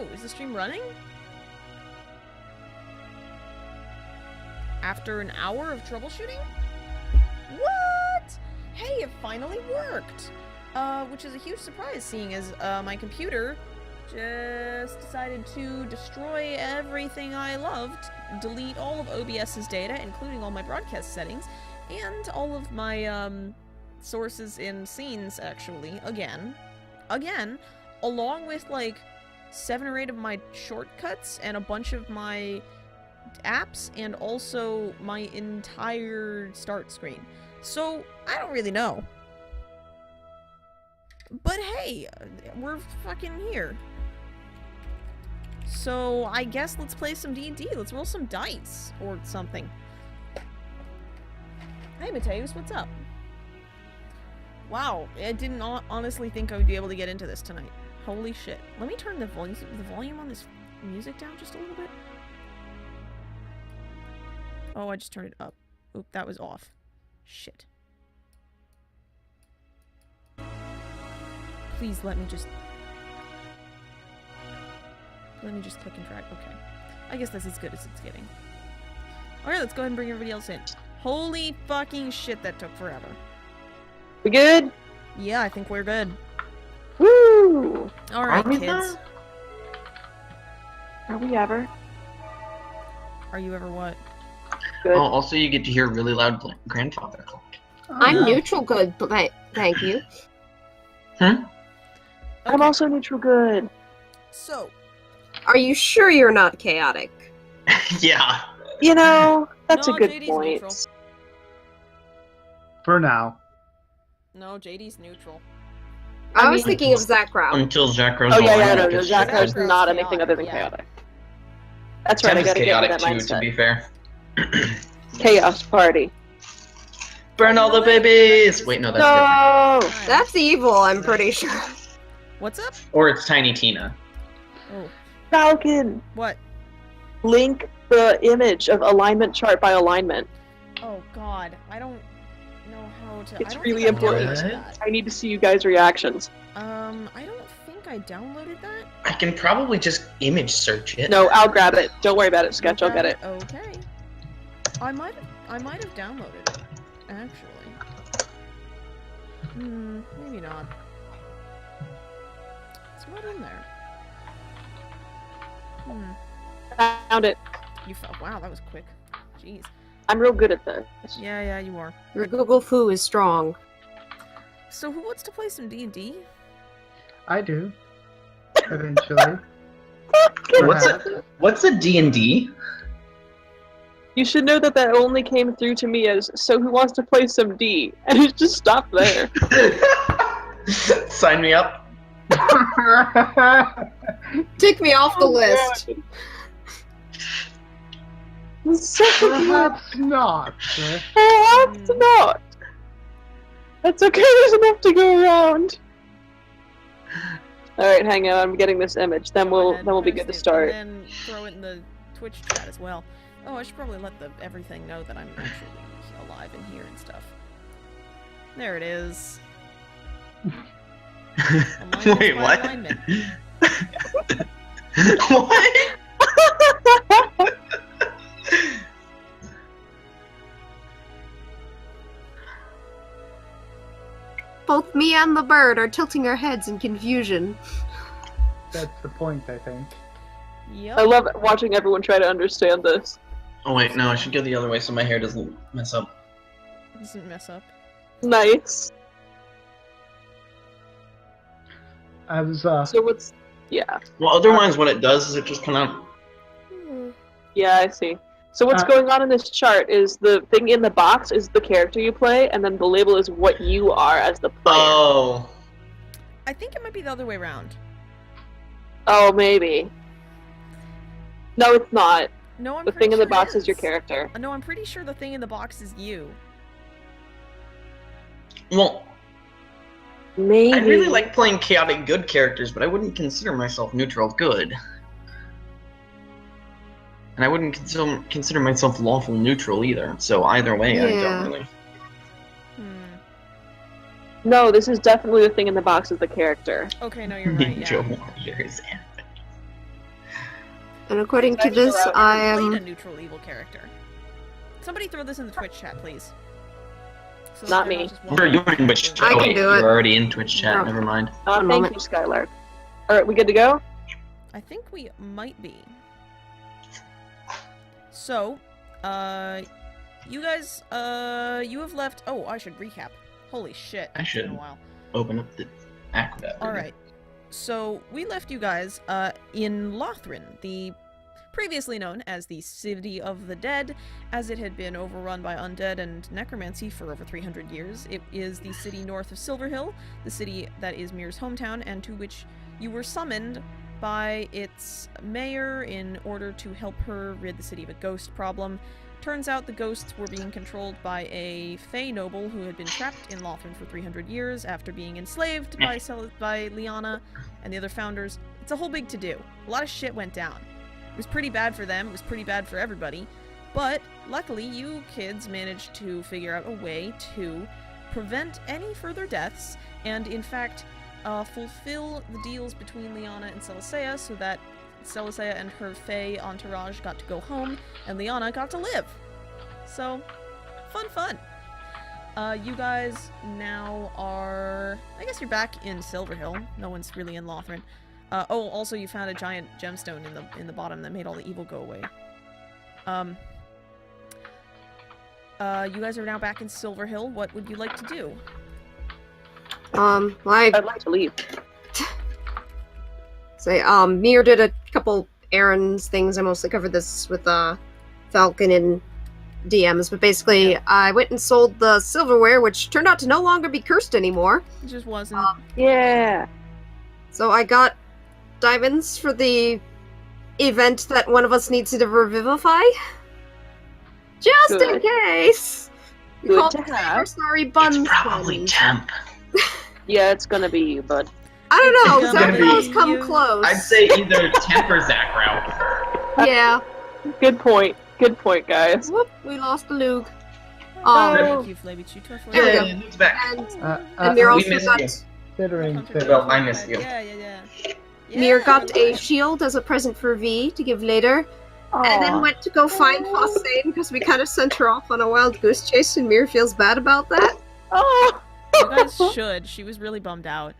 Oh, is the stream running? After an hour of troubleshooting? What? Hey, it finally worked! Which is a huge surprise, seeing as, my computer just decided to destroy everything I loved, delete all of OBS's data, including all my broadcast settings, and all of my, sources in scenes, actually, again, along with, like, 7 or 8 of my shortcuts and a bunch of my apps, and also my entire start screen. So, I don't really know. But hey, we're fucking here. So, I guess let's play some D&D. Let's roll some dice, or something. Hey, Mateus, what's up? Wow, I didn't honestly think I would be able to get into this tonight. Holy shit. Let me turn the volume on this music down just a little bit. Oh, I just turned it up. Oop, that was off. Shit. Please let me just click and drag. Okay. I guess that's as good as it's getting. Alright, let's go ahead and bring everybody else in. Holy fucking shit, that took forever. We good? Yeah, I think we're good. Woo! Alright, kids. Are we ever? Are you ever what? Good. Oh, also you get to hear really loud grandfather clock. I'm neutral good, but thank you. I'm Okay. also neutral good. So, Are you sure you're not chaotic? Yeah. You know, that's No, a good JD's point. neutral. For now. no, JD's neutral. I I was mean- thinking of Zach Rao. Until Jack Rose. Oh yeah, no, gets Jack shit. is not Chaotic, anything other than yeah. chaotic. That's right, Tim I is gotta get chaotic into that too, to mindset. be fair. Chaos party. Burn all the babies! Wait, no, that's different. No! That's evil, I'm pretty sure. What's up? Or it's Tiny Tina. Oh, Falcon! what? Link the image of alignment chart by alignment. Oh god, I don't know how to. It's I don't really think I important. downloaded that. I need to see you guys' reactions. I don't think I downloaded that. I can probably just image search it. No, I'll grab it. Don't worry about it, Sketch. I'll get it. Okay. I might have downloaded it, actually. Maybe not. It's not in there. Found it. You felt. Wow, that was quick. Jeez. I'm real good at this. Yeah, you are. Your Google foo is strong. So who wants to play some D&D? I do. Eventually. What's a D&D? You should know that that only came through to me as, so who wants to play some D? And it just stopped there. Sign me up. Take me off the list. Perhaps not. Perhaps not. That's okay, there's enough to go around. Alright, hang on, I'm getting this image. Then we'll be good to start. And then throw it in the Twitch chat as well. Oh, I should probably let everything know that I'm actually alive in here and stuff. There it is. Alignment Wait, by what? alignment. What? Both me and the bird are tilting our heads in confusion. That's the point, I think. Yep. I love watching everyone try to understand this. Oh wait, no, I should go the other way so my hair doesn't mess up. Doesn't mess up. Nice. I was, So what's... Yeah. Well, otherwise what it does is it just kind of... Yeah, I see. So what's Uh, going on in this chart is the thing in the box is the character you play, and then the label is what you are as the player. Oh. I think it might be the other way around. Oh, maybe. No, it's not. No, I'm The pretty thing in the sure box it is your character. No, I'm pretty sure the thing in the box is you. Well, Maybe. I really like playing chaotic good characters, but I wouldn't consider myself neutral good. And I wouldn't consider myself lawful neutral either, so either way, I Yeah. don't really... No, this is definitely the thing in the box is the character. Okay, no, you're right, Ninja yeah. Warriors. And according to Thanks, this, Rob. I Played a am. neutral evil character. Somebody throw this in the Twitch chat, please. So Not they're me. just Where are you walking in Twitch through. chat? I Oh, can wait, do it. you're already in Twitch chat. Oh. Never mind. One Thank moment. you, Skylark. Alright, we good to go? I think we might be. So, you guys, you have left. Oh, I should recap. Holy shit! I It's been should. a while. Open up the Acrobat. All right. So we left you guys in Lothrin, the previously known as the City of the Dead, as it had been overrun by undead and necromancy for over 300 years. It is the city north of Silverhill, the city that is Mir's hometown, and to which you were summoned by its mayor in order to help her rid the city of a ghost problem. Turns out the ghosts were being controlled by a Fey noble who had been trapped in Lothrin for 300 years after being enslaved by Liana and the other founders. It's a whole big to-do. A lot of shit went down. It was pretty bad for them, it was pretty bad for everybody, but luckily you kids managed to figure out a way to prevent any further deaths, and in fact, fulfill the deals between Liana and Selecea so that Selecea and her Fey entourage got to go home, and Liana got to live. So, fun. You guys now are... I guess you're back in Silverhill. No one's really in Lothrin. Oh, also you found a giant gemstone in the bottom that made all the evil go away. You guys are now back in Silverhill. What would you like to do? Well, I'd like to leave. Mir did a couple errands things. I mostly covered this with Falcon and DMs, but basically I went and sold the silverware, which turned out to no longer be cursed anymore. It just wasn't. Yeah. So I got diamonds for the event that one of us needs to revivify. Just in Good. case. We Good call to it the have. Anniversary Bun It's probably Fund. temp. Yeah, it's gonna be you, bud. I don't know, It's because gonna everyone else be come you. close. I'd say either temp or Zachrow. Yeah. Good point. Good point, guys. Whoop, we lost the Luke. Oh. Thank you, Flavy Chutor, for There we Yeah, go. yeah, Luke's back. And, I Mir we also missed got... you. considering that Well, I missed you. Yeah. Mir got we're a live. shield as a present for V to give later, and then Aw. went to go find Hossein because we kind of sent her off on a wild goose chase, and Mir feels bad about that. Oh. You guys should. She was really bummed out.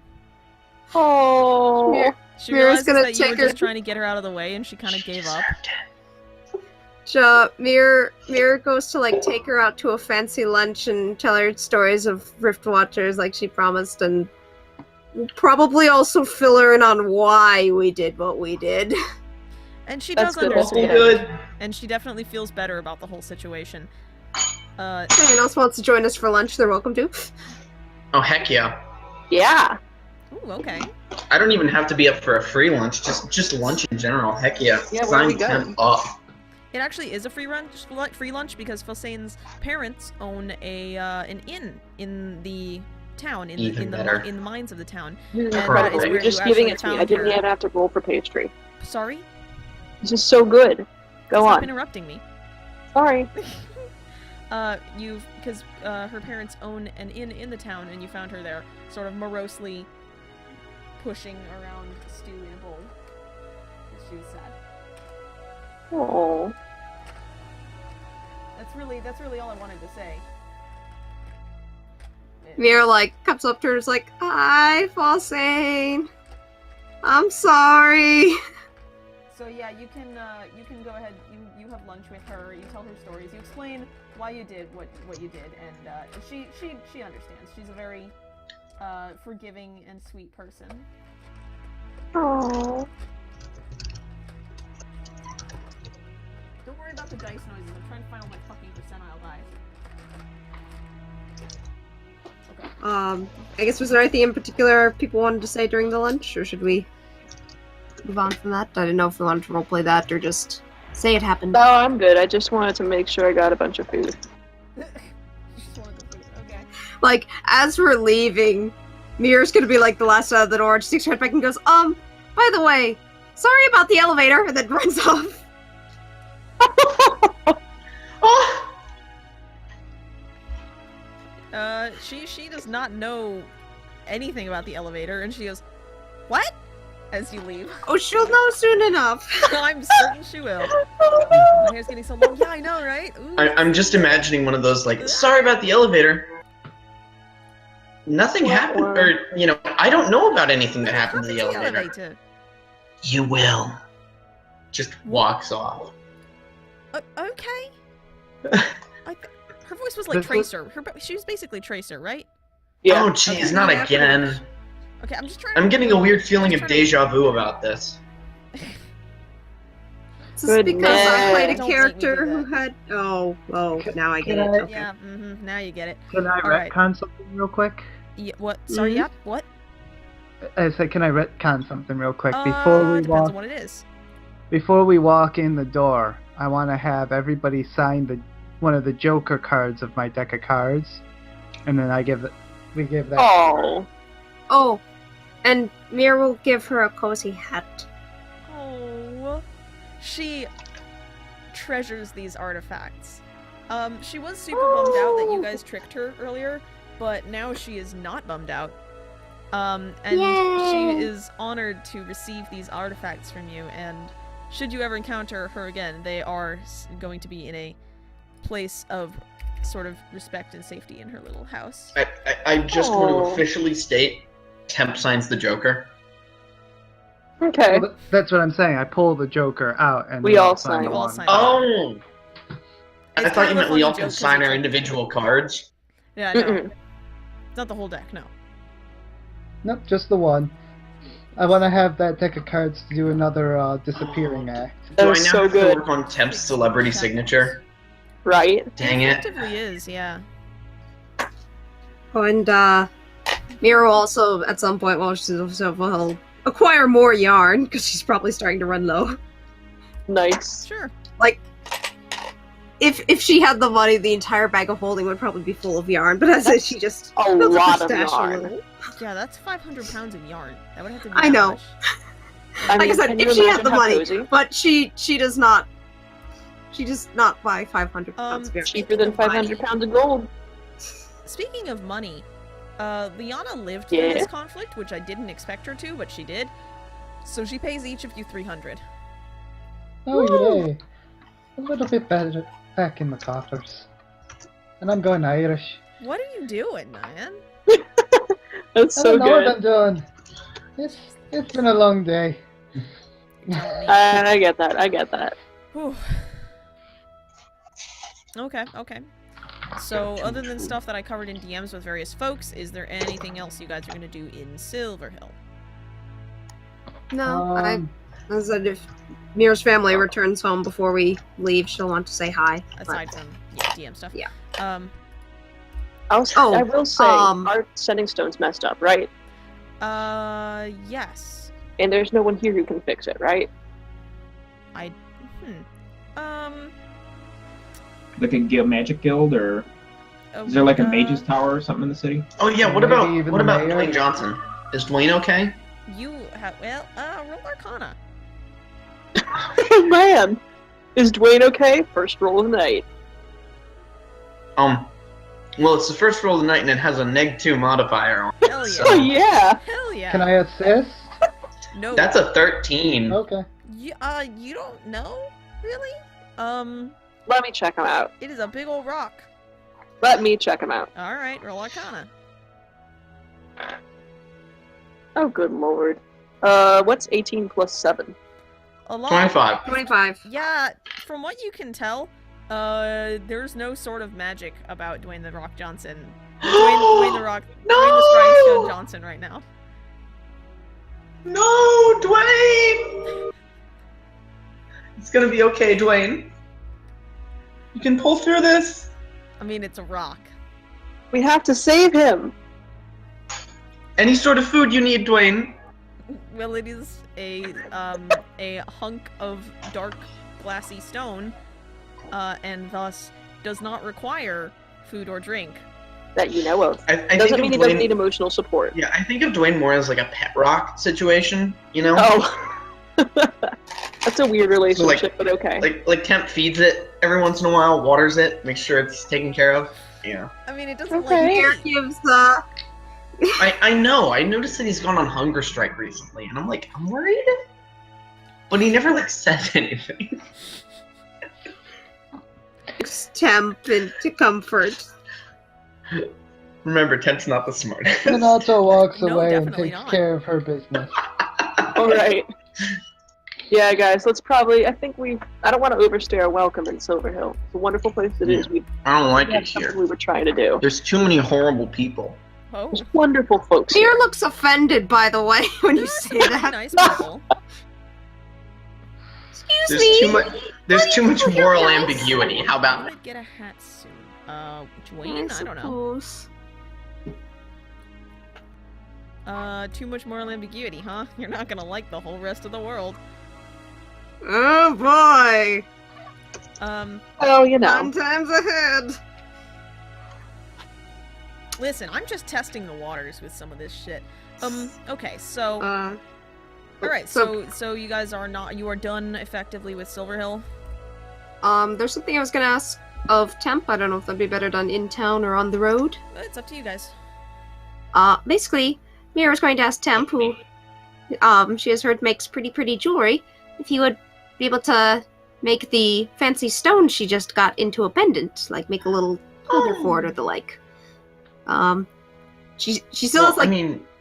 Oh. Mir, She Mira's realizes gonna that you were take her- just trying to get her out of the way, and she kind of gave up. Mir goes to like take her out to a fancy lunch and tell her stories of Riftwatchers like she promised, and we'll probably also fill her in on why we did what we did. And she That's does good. Awful understand. good. And she definitely feels better about the whole situation. If anyone else wants to join us for lunch, they're welcome to. Oh, heck yeah. Yeah. Ooh, okay. I don't even have to be up for a free lunch, just lunch in general. Heck yeah. Yeah, where are we Sign going? temp up. It actually is a free lunch because Falsane's parents own an inn in the town, Even better. in the mines of the town. This is And incredible. that is You're where just you giving actually it to me. I found didn't her- even have to roll for pastry. Sorry? This is so good. Go Stop on. interrupting me. Sorry. Because her parents own an inn in the town, and you found her there, sort of morosely pushing around stew in a bowl. She was sad. Oh. That's really all I wanted to say. Mir like comes up to her and is like, "Hi, Falsane. I'm sorry." So yeah, you can go ahead. You have lunch with her. You tell her stories. You explain why you did what you did, and she understands. She's a very forgiving and sweet person. Oh. Don't worry about the dice noises. I'm trying to find all my fucking percentile dice. Okay. I guess was there anything in particular people wanted to say during the lunch, or should we move on from that? I didn't know if we wanted to roleplay that or just say it happened. No, I'm good. I just wanted to make sure I got a bunch of food. Just wanted to figure- okay. Like, as we're leaving, Mir's gonna be like the last out of the door, and she sticks her head back and goes, by the way, sorry about the elevator, and then runs off. Oh! She does not know anything about the elevator, and she goes, "What? as you leave. Oh, she'll know soon enough. I'm certain she will. My hair's getting so long. Yeah, I know, right? Ooh. I'm just imagining one of those like, sorry about the elevator. Nothing happened, or I don't know about anything that happened to the elevator. You will. Just walks off. Okay. Her voice was like This was- Tracer. She was basically Tracer, right? Yeah. Oh jeez, not again. Okay, I'm just trying. I'm getting a weird feeling I'm of trying to- deja vu about this. This is because I played a Don't make me character do who that. had. Oh, now I get Can it. I- Okay. Yeah. Now you get it. Can I Alright. retcon something real quick? Yeah, what? Sorry. Mhm. Yep. What? I said, can I retcon something real quick before we Depends walk? on what it is. Before we walk in the door, I want to have everybody sign one of the Joker cards of my deck of cards, and then we give that. Oh. Oh, and Mir will give her a cozy hat. Oh, she treasures these artifacts. She was super bummed out that you guys tricked her earlier, but now she is not bummed out. And Yay! she is honored to receive these artifacts from you, and should you ever encounter her again, they are going to be in a place of sort of respect and safety in her little house. I just want to Oh. officially state, Temp signs the Joker. Okay. Well, that's what I'm saying. I pull the Joker out, and We they all sign sign You the all one. sign. Oh! I It's thought kind you of a meant we funny all joke can 'cause sign it's our like- individual cards. Yeah, no. Mm-mm. It's not the whole deck, no. Nope, just the one. I want to have that deck of cards to do another disappearing act. That Do I was now so have good. to work on Temp's celebrity signature? Right? Dang It it. effectively is, yeah. Oh, and Mir will also, at some point, will acquire more yarn because she's probably starting to run low. Nice. Sure. If she had the money, the entire bag of holding would probably be full of yarn. But as That's she just a builds up her lot of stash a yarn. little. Yeah, that's 500 pounds of yarn. That would have to be I that know. much. Like I said, can you if she had imagine the how money, cozy? but she does not. She does not buy 500 pounds of yarn. Cheaper than 500 pounds of gold. Speaking of money, Liana lived through Yeah. this conflict, which I didn't expect her to, but she did. So she pays each of you 300. Oh, yay. A little bit better back in the coffers. And I'm going Irish. What are you doing, man? That's I so don't know what good. I'm doing. It's been a long day. I get that. I get that. Whew. Okay. So, other than stuff that I covered in DMs with various folks, is there anything else you guys are going to do in Silverhill? No, Um, I said if Mir's family returns home before we leave, she'll want to say hi. Aside from, DM stuff. Yeah. I will say, um, our sending stone's messed up, right? Yes. And there's no one here who can fix it, right? Like a magic guild, or is there like a mage's tower or something in the city? Oh yeah, what Maybe about even what the about mayor? Dwayne Johnson? Is Dwayne okay? You have, roll Arcana. Oh man! Is Dwayne okay? First roll of the night. Well, it's the first roll of the night and it has a -2 modifier on it. Hell yeah. So Oh yeah! Hell yeah. Can I assist? No. that's a 13. Okay. You don't know? Really? Let me check him out. It is a big old rock. Let me check him out. Alright, roll Arcana. Oh good lord. What's 18 plus 7? A lot. 25. 25. Yeah, from what you can tell, there's no sort of magic about Dwayne the Rock Johnson. Dwayne the Rock. No! Dwayne the Strikestone Johnson right now. No, Dwayne! It's gonna be okay, Dwayne. You can pull through this. I mean, it's a rock. We have to save him! Any sort of food you need, Dwayne. Well, it is a hunk of dark, glassy stone, and thus does not require food or drink. That you know of. I think Doesn't of mean he doesn't need Dwayne. emotional support. Yeah, I think of Dwayne more as like a pet rock situation. You know, Oh. That's a weird relationship, but okay. like Temp feeds it every once in a while, waters it, makes sure it's taken care of. Yeah. I mean, it doesn't Okay. like Mir I know. I noticed that he's gone on hunger strike recently, and I'm like, I'm worried. But he never said anything. Temp into comfort. Remember, Temp's not the smartest. Minato walks No, away and definitely takes not. care of her business. Alright. Yeah, guys, let's probably. I don't want to overstay our welcome in Silverhill. It's a wonderful place it is. I don't like it That's something here. we were trying to do. There's too many horrible people. Oh, There's wonderful folks Fear here. looks offended, by the way, when you there are say some that. nice people. Excuse me. There's too much people here moral nice? ambiguity. How I about would get a hat soon. Dwayne? I don't know. suppose. Too much moral ambiguity, huh? You're not gonna like the whole rest of the world. Oh boy! Oh, you know. 9 times ahead. Listen, I'm just testing the waters with some of this shit. Okay, so alright, so you guys are done effectively with Silverhill? There's something I was gonna ask of Temp. I don't know if that'd be better done in town or on the road. It's up to you guys. Basically, Mira was going to ask Temp, who, she has heard makes pretty jewelry, if he would be able to make the fancy stone she just got into a pendant, like make a little holder for it or the like. She still has, like,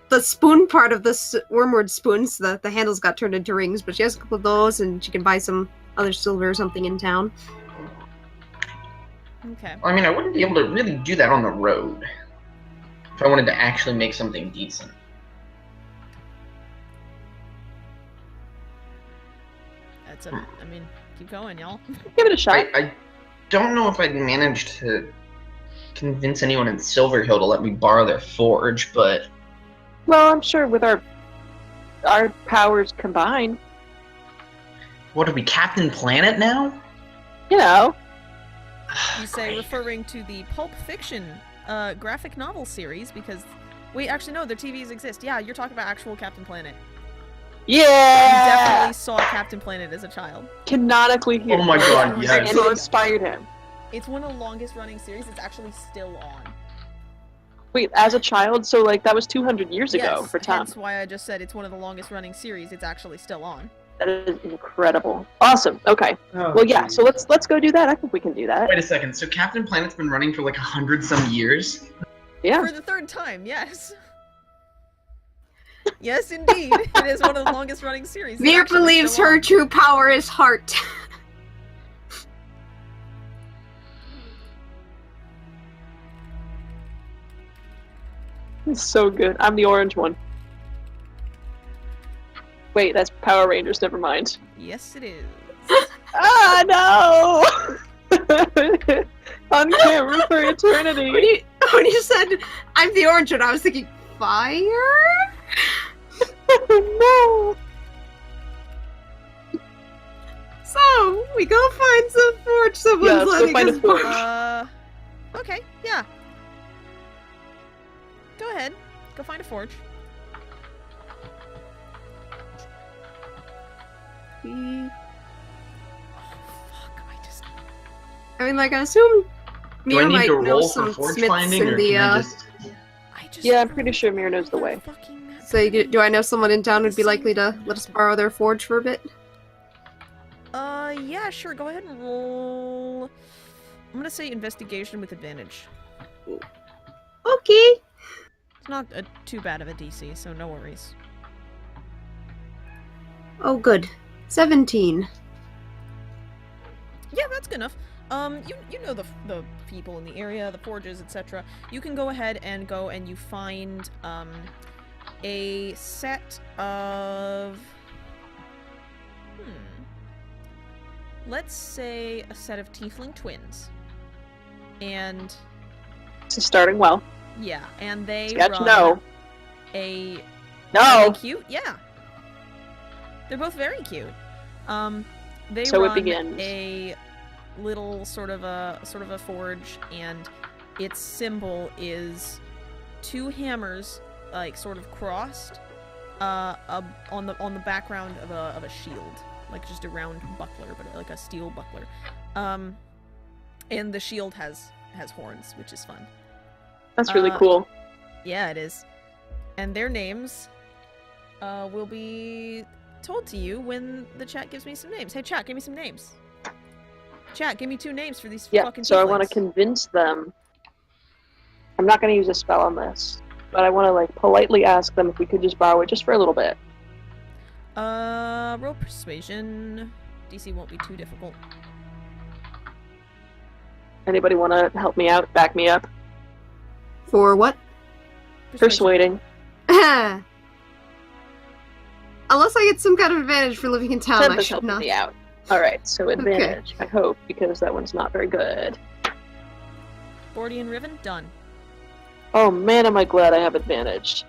the spoon part of this wormwood spoons. The handles got turned into rings, but she has a couple of those, and she can buy some other silver or something in town. Okay. I mean, I wouldn't be able to really do that on the road. If I wanted to actually make something decent. I mean, keep going, y'all. Give it a shot. I don't know if I'd manage to convince anyone in Silverhill to let me borrow their forge, but... Well, I'm sure with our powers combined. What, are we Captain Planet now? You know. You say referring to the Pulp Fiction graphic novel series, because... Wait, actually, no, the TVs exist. Yeah, you're talking about actual Captain Planet. You Yeah! definitely saw Captain Planet as a child. Canonically here. Oh my god, And yes. it inspired him. It's one of the longest running series. It's actually still on. Wait, as a child? So, like, that was 200 years ago Yes, for Tom. hence why I just said it's one of the longest running series. It's actually still on. That is incredible. Awesome. Okay. Oh, Well, yeah, geez. so let's go do that. I think we can do that. Wait a second, so Captain Planet's been running for like 100-some years? Yeah. For the third time, yes. Yes, indeed. It is one of the longest running series. It's Mira actually believes still her on. true power is heart. It's so good. I'm the orange one. Wait, that's Power Rangers. Never mind. Yes, it is. Ah, no! On camera for eternity. When you said I'm the orange one, I was thinking fire. No! So we go find some forge. Someone's Yeah, let's go letting find us a forge. borrow. Okay, yeah. Go ahead. Go find a forge. We- Fuck, I mean, like, I assume Do I Mira need might to know roll for some forge smiths finding, in or the, can I just... Yeah, I'm pretty sure Mira knows the way. So do I know someone in town who'd be likely to let us borrow their forge for a bit? Yeah, sure. Go ahead and roll. I'm gonna say investigation with advantage. Okay. It's not too bad of a DC, so no worries. Oh, good. 17. Yeah, that's good enough. You know the people in the area, the forges, etc. You can go ahead and you find a set of let's say a set of tiefling twins. And This is starting well. yeah, and they Sketch, run no. a Are No! they cute? Yeah. They're both very cute. They So it run begins. a little sort of a forge, and its symbol is 2 hammers, like sort of crossed, on the background of a shield, like just a round buckler, but like a steel buckler. And the shield has horns, which is fun. That's really cool. Yeah, it is. And their names will be told to you when the chat gives me some names. Hey, chat, give me some names. Chat, give me 2 names for these fucking so I want to tieflings. convince them. I'm not going to use a spell on this, but I want to like politely ask them if we could just borrow it just for a little bit. Roll persuasion. DC won't be too difficult. Anybody want to help me out? Back me up? For what? Persuading. Unless I get some kind of advantage for living in town, I Tempest should helping not. me out. Alright, so advantage, I hope, because that one's not very good. Bordy and Riven, done. Oh man, am I glad I have advantage.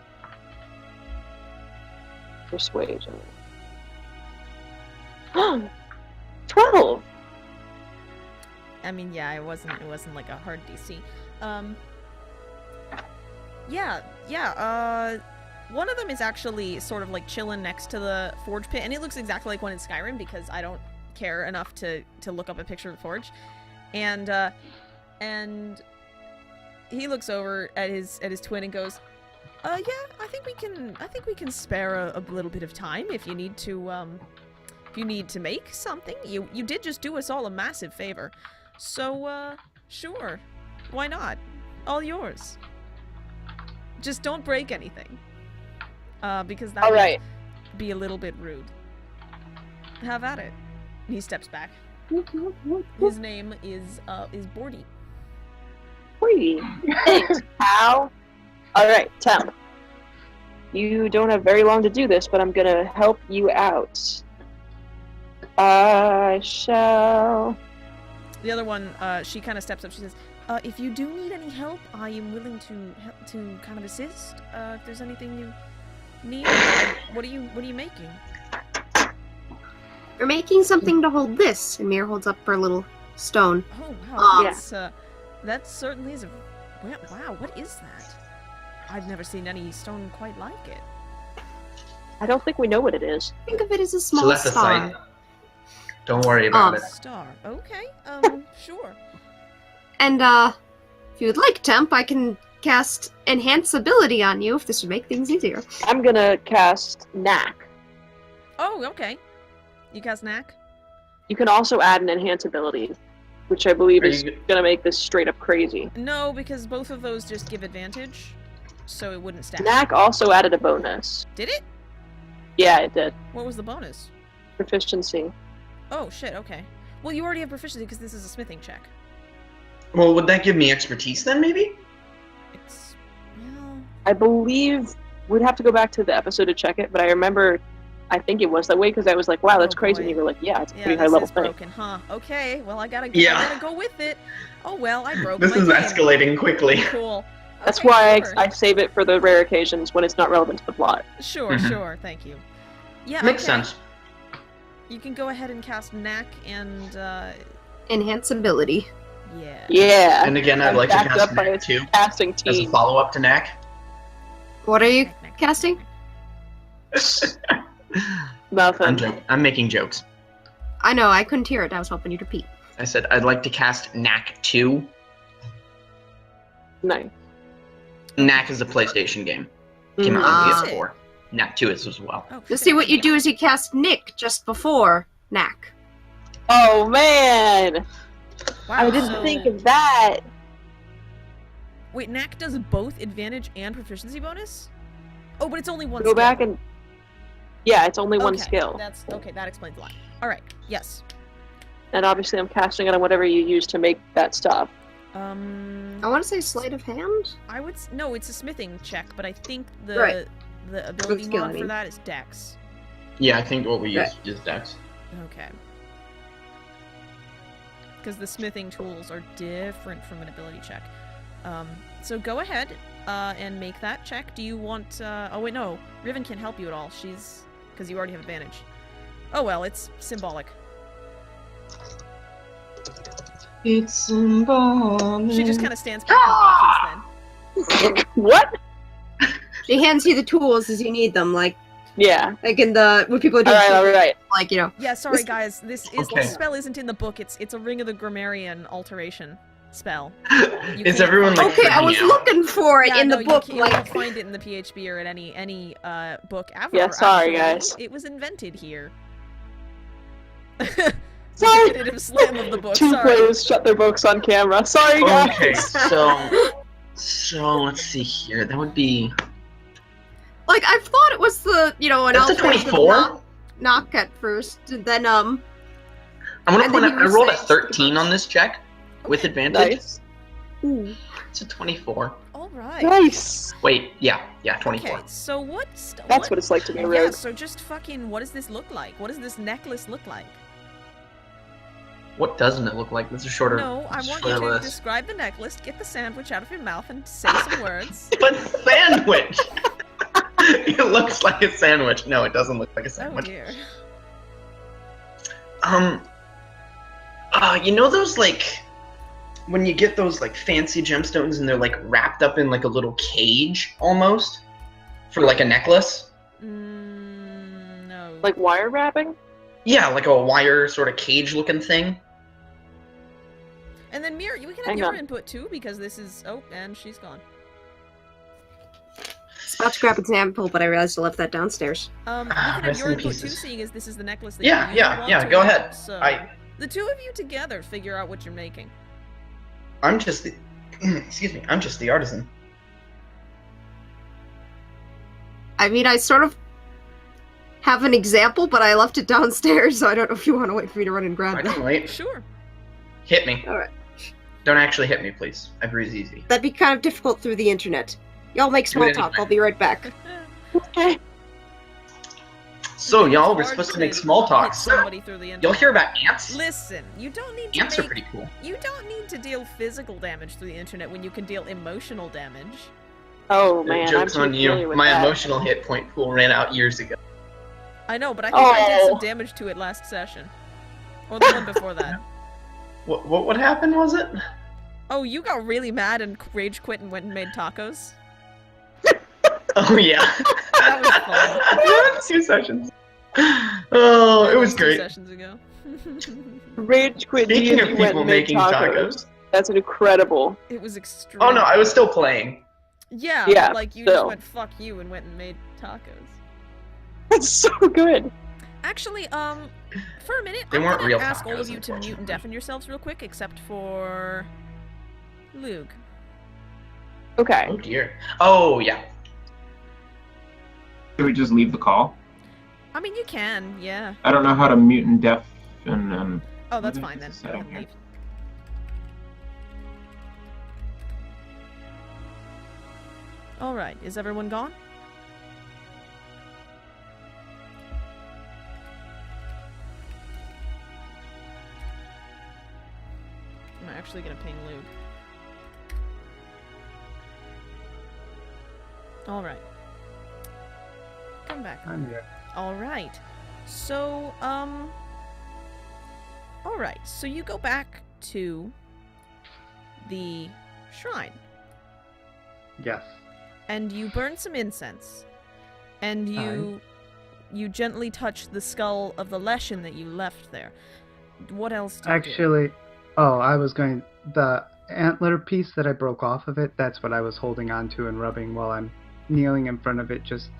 Persuasion. 12! I mean, yeah, it wasn't like a hard DC. One of them is actually sort of like chilling next to the forge pit, and it looks exactly like one in Skyrim because I don't care enough to look up a picture of the forge. And he looks over at his twin and goes, yeah, I think we can spare a little bit of time if you need to make something. You did just do us all a massive favor. So, sure. Why not? All yours. Just don't break anything. Because that would be a little bit rude. Have at it. He steps back. His name is Bordy. Bordy. Thanks, pal. Alright, Temp. You don't have very long to do this, but I'm gonna help you out. I shall... The other one, she kind of steps up. She says, if you do need any help, I am willing to kind of assist. If there's anything you need, what are you making? We're making something to hold this. And Mir holds up her little stone. Oh wow, Yeah. That certainly is a wow. What is that? I've never seen any stone quite like it. I don't think we know what it is. Think of it as a small Selecea star. site. Don't worry about it. Star. Okay. Sure. And if you would like, Temp, I can cast Enhance Ability on you if this would make things easier. I'm gonna cast Knack. Oh, okay. You cast Knack? You can also add an Enhance ability, which I believe is you- gonna make this straight up crazy. No, because both of those just give advantage, so it wouldn't stack. Knack also added a bonus. Did it? Yeah, it did. What was the bonus? Proficiency. Oh, shit, okay. Well, you already have proficiency because this is a smithing check. Well, would that give me expertise then, maybe? It's... well... I believe we'd have to go back to the episode to check it, but I remember I think it was that way because I was like, wow, that's Oh, crazy. boy. And you were like, yeah, it's a Yeah, pretty high this level is thing. broken, huh? Okay, well, I gotta go with it. Oh, well, I broke This my is game. escalating quickly. Cool. That's Okay, why sure. I save it for the rare occasions when it's not relevant to the plot. Sure, Mhm. sure, thank you. Yeah, Makes okay. sense. You can go ahead and cast Knack and, Enhance Ability. yeah. Yeah. And again, I'd I'm like to backed cast up by Knack a too, casting as a team. follow-up to Knack. What are you Knack, knack, casting? knack. Nothing. I'm making jokes. I know, I couldn't hear it. I was hoping you'd repeat. I said I'd like to cast Knack 2. Nice. Knack is a PlayStation game. Came out Ah. on PS4. Knack 2 is as well. Oh, You'll shit. see what you do is you cast Nick just before Knack. Oh man! Wow, I didn't so- think of that. Wait, Knack does both advantage and proficiency bonus? Oh, but it's only one Go skill. back and yeah, it's only one Okay, skill. That's okay, that explains a lot. Alright, yes. And obviously I'm casting it on whatever you use to make that stuff. I want to say Sleight of Hand? I would no, it's a smithing check, but I think the Right. the ability skill, mod I for mean. that is Dex. Yeah, I think what we use Right. is Dex. Okay. Because the smithing tools are different from an ability check. So go ahead and make that check. Do you want... oh, wait, no. Riven can't help you at all. She's... because you already have advantage. Oh, well, it's symbolic. It's symbolic. She just kind of stands back and watches then. What? She hands you the tools as you need them, like Yeah. in the when people do Alright. like, you know. Yeah, sorry, guys. This Okay. spell isn't in the book. It's a Ring of the Grammarian alteration. spell. Is can't everyone find like it. Okay, I was freaking out? looking for it Yeah, in no, the book. you Like, can't find it in the PHB or in any book ever. Yeah, sorry, actually. guys. It was invented here. Sorry. Definitive slam of the book. Two Sorry. players shut their books on camera. Sorry, guys. Okay, so let's see here. That would be. like I thought it was an That's a alternative 24. knock at first, and then I'm gonna And point then out. you I were rolled a saying 13 pretty on this check with advantage. Nice. ooh, It's a 24. All right. Nice. Wait, yeah, 24. Okay, so That's what it's like to be a Yeah, rogue. so just fucking, what does this look like? What does this necklace look like? What doesn't it look like? That's a shorter. No, I want you shorter to list. describe the necklace, get the sandwich out of your mouth, and say some words. But sandwich. It looks like a sandwich. No, it doesn't look like a Oh sandwich. dear. You know those like when you get those like fancy gemstones and they're like wrapped up in like a little cage almost for like a necklace? No. Like wire wrapping? Yeah, like a wire sort of cage looking thing. And then Mir, we can have Hang your on. input too, because this is. Oh, and she's gone. I was about to grab an example, but I realized I left that downstairs. We can Ah, have rest your in input too, pieces. seeing as this is the necklace that Yeah, you yeah, want yeah, to go wear. ahead. So the two of you together figure out what you're making. I'm just the excuse me, I'm just the artisan. I mean, I sort of have an example, but I left it downstairs, so I don't know if you want to wait for me to run and grab I it. can wait. Sure. Hit me. Alright. Don't actually hit me, please. I breathe easy. That'd be kind of difficult through the internet. Y'all make small it talk. anyway. I'll be right back. Okay. So y'all It's were hard supposed to make to small talk. hit somebody through the Y'all internet. hear about ants? Listen, you don't need to Ants are make. pretty cool. You don't need to deal physical damage through the internet when you can deal emotional damage. Oh man, Joke's I'm on too you. familiar with My that. emotional hit point pool ran out years ago. I know, but I think I did some Oh. damage to it last session. Or the one before that. What happened, was it? Oh, you got really mad and rage quit and went and made tacos? Oh, yeah. That was fun. That was 2 sessions. Oh, it was 2 great. sessions ago. Rage quit Speaking D&D of went people and made making tacos. That's incredible. It was extreme. Oh, no, I was still playing. Yeah, Yeah, but, like, you just still. went fuck you and went and made tacos. That's so good. Actually, for a minute, They I'm weren't gonna real ask all tacos, of you to mute and unfortunately. deafen yourselves real quick, except for Luke. Okay. Oh, dear. Oh, yeah. Should we just leave the call? I mean, you can, yeah. I don't know how to mute and deaf and Oh, that's What fine is then. this Go ahead and setting leave. Alright, is everyone gone? I'm actually gonna ping Luke. Alright. Come back. I'm here. Alright. So, alright, so you go back to the shrine, Yes. and you burn some incense, and you gently touch the skull of the Leshen that you left there. What else do you do? Actually, I was going. The antler piece that I broke off of it, that's what I was holding on to and rubbing while I'm kneeling in front of it, just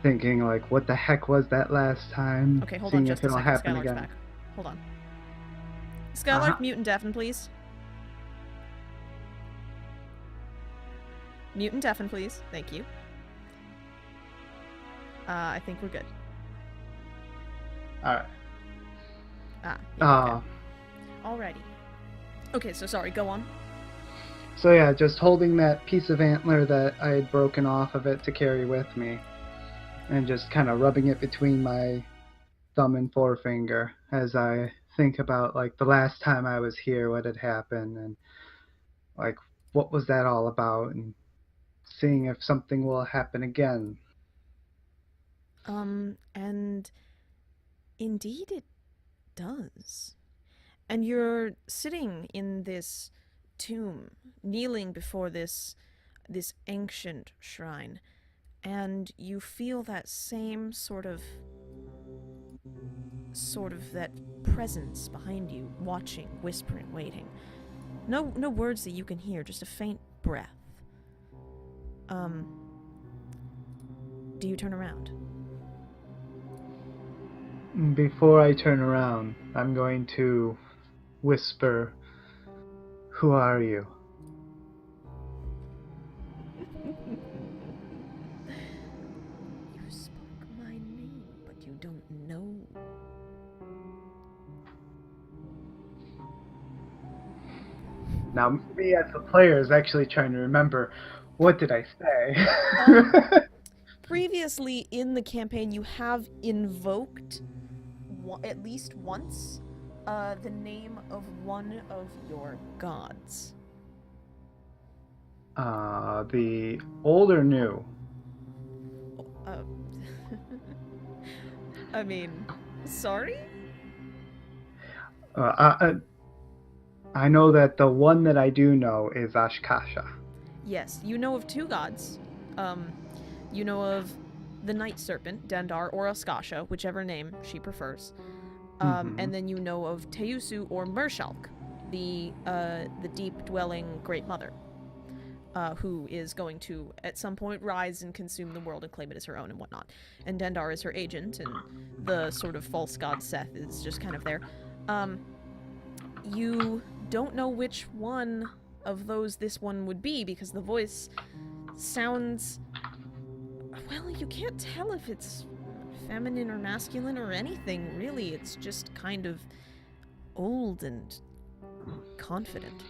thinking, like, what the heck was that last time? Okay, hold Seeing on just if a it'll second. happen Skylark's again. back. Hold on. Skylark, Uh-huh. mute and deafen, please. Mute and deafen, please. Thank you. I think we're good. Alright. Yeah, okay. Alrighty. Okay, so sorry, go on. So yeah, just holding that piece of antler that I had broken off of it to carry with me, and just kind of rubbing it between my thumb and forefinger as I think about, like, the last time I was here, what had happened, and, like, what was that all about, and seeing if something will happen again. And indeed it does. And you're sitting in this tomb, kneeling before this ancient shrine, and you feel that same sort of that presence behind you, watching, whispering, waiting. No words that you can hear, just a faint breath. Do you turn around? Before I turn around, I'm going to whisper, "Who are you?" You spoke my name, but you don't know. Now, me as the player is actually trying to remember, what did I say? Previously in the campaign, you have invoked at least once the name of one of your gods. The old or new? I mean, sorry? I know that the one that I do know is Ashkasha. Yes, you know of two gods. You know of the night serpent, Dendar, or Askasha, whichever name she prefers. And then you know of Teusu or Mershalk, the deep-dwelling Great Mother, who is going to, at some point, rise and consume the world and claim it as her own and whatnot. And Dendar is her agent, and the sort of false god Seth is just kind of there. You don't know which one of those this one would be, because the voice sounds... Well, you can't tell if it's feminine or masculine or anything, really. It's just kind of old and confident.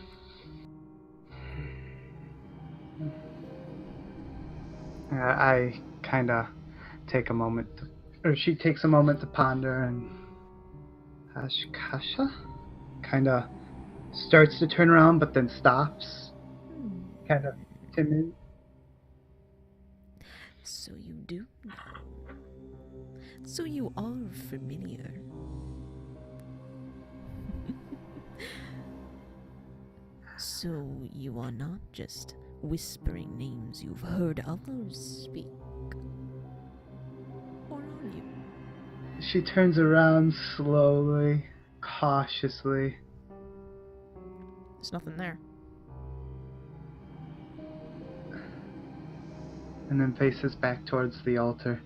I kind of take a moment, or she takes a moment to ponder, and Ashkasha kind of starts to turn around, but then stops, kind of timid. So you do know. So you are familiar. So you are not just whispering names you've heard others speak. Or are you? She turns around slowly, cautiously. There's nothing there. And then faces back towards the altar.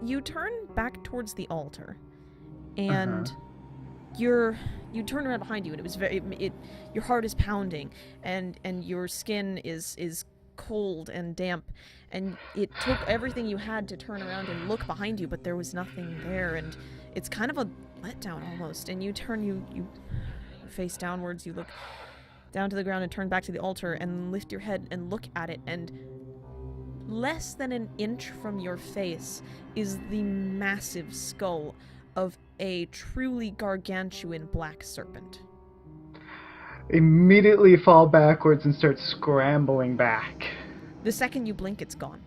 You turn back towards the altar, and you turn around behind you, and it was your heart is pounding, and your skin is cold and damp, and it took everything you had to turn around and look behind you, but there was nothing there, and it's kind of a letdown almost. And you face downwards, you look down to the ground and turn back to the altar and lift your head and look at it, and less than an inch from your face is the massive skull of a truly gargantuan black serpent. Immediately fall backwards and start scrambling back. The second you blink, it's gone.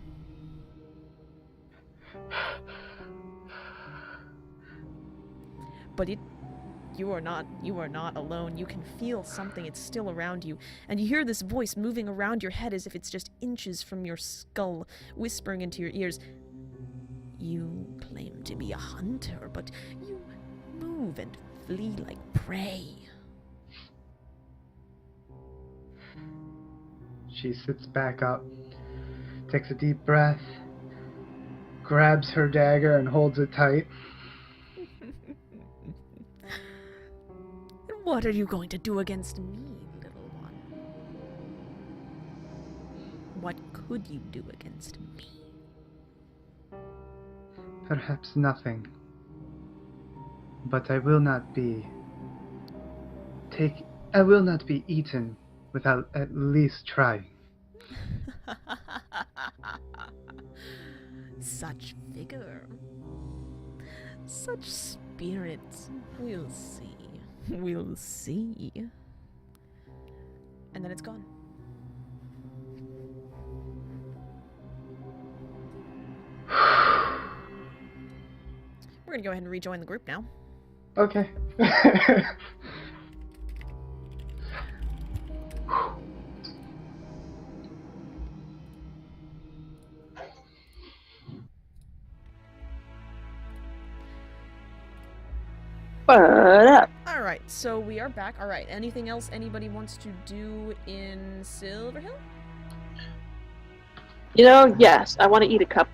But you are not alone. You can feel something. It's still around you. And you hear this voice moving around your head as if it's just inches from your skull, whispering into your ears. You claim to be a hunter, but you move and flee like prey. She sits back up, takes a deep breath, grabs her dagger and holds it tight. What are you going to do against me, little one? What could you do against me? Perhaps nothing. But I will not be eaten without at least trying. Such vigor. Such spirit. We'll see. We'll see. And then it's gone. We're gonna go ahead and rejoin the group now. Okay. What up? Alright, right, so we are back. All right, anything else anybody wants to do in Silverhill? Yes, I want to eat a cupcake.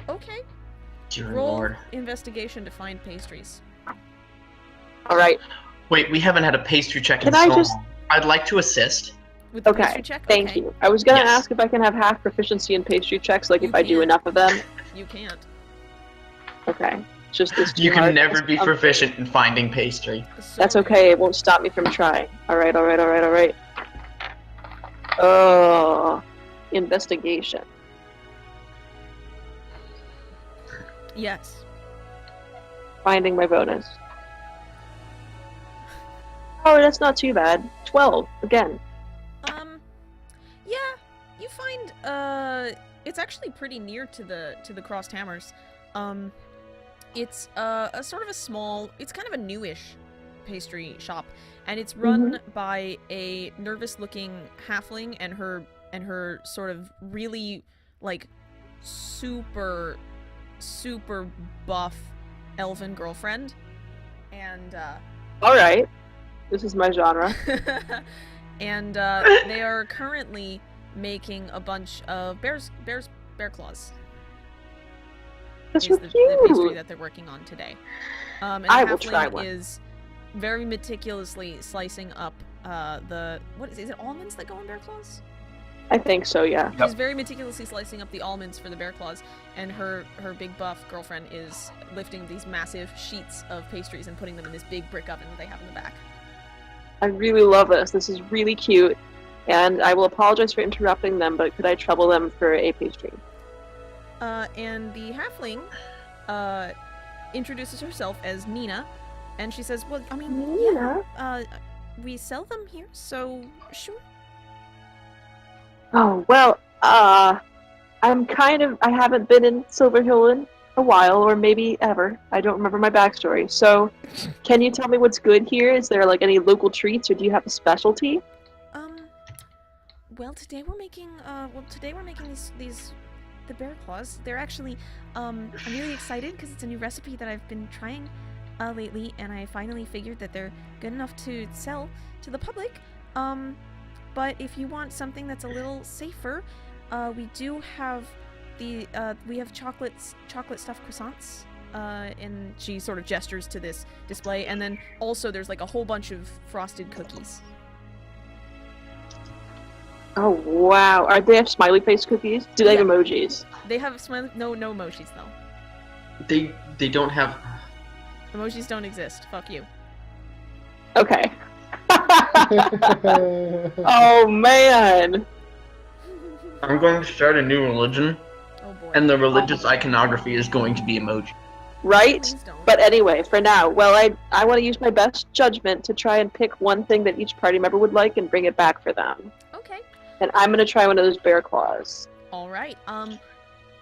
Okay. Dear Roll Lord. investigation to find pastries. All right. Wait, we haven't had a pastry check Can in I so just- long. I'd like to assist. With the Okay, pastry check? thank Okay. you. I was gonna Yes. ask if I can have half proficiency in pastry checks, like You if I do can. enough of them. You can't. Okay. It's just this. You can never be proficient in finding pastry. That's okay. It won't stop me from trying. All right. Oh, investigation. Yes. Finding my bonus. Oh, that's not too bad. 12 again. Yeah, you find it's actually pretty near to the Crossed Hammers. It's a sort of a small, it's kind of a newish pastry shop, and it's run by a nervous-looking halfling and her sort of really like super buff elven girlfriend, and All right. This is my genre. and they are currently making a bunch of bear claws. That's Is so the pastry cute. that they're working on today. And I the will try halfling one. is very meticulously slicing up what is it almonds that go in bear claws? I think so, yeah. Yep. She's very meticulously slicing up the almonds for the bear claws, and her big buff girlfriend is lifting these massive sheets of pastries and putting them in this big brick oven that they have in the back. I really love this. This is really cute. And I will apologize for interrupting them, but could I trouble them for a pastry? And the halfling introduces herself as Nina, and she says, "Well, I mean, Nina? we sell them here, so sure." Oh, well, I haven't been in Silverhill in a while, or maybe ever. I don't remember my backstory. So, can you tell me what's good here? Is there, like, any local treats, or do you have a specialty? Well, today we're making these the bear claws. They're actually, I'm really excited because it's a new recipe that I've been trying lately, and I finally figured that they're good enough to sell to the public. But if you want something that's a little safer, we do have we have chocolate stuffed croissants. And she sort of gestures to this display, and then also there's like a whole bunch of frosted cookies. Oh, wow. Are they have smiley face cookies? Do they have emojis? They have no emojis though. They don't have. Emojis don't exist. Fuck you. Okay. Oh, man. I'm going to start a new religion, Oh boy. and the religious iconography is going to be emoji. Right? Please don't. But anyway, for now, well, I want to use my best judgment to try and pick one thing that each party member would like and bring it back for them. Okay. And I'm going to try one of those bear claws. All right.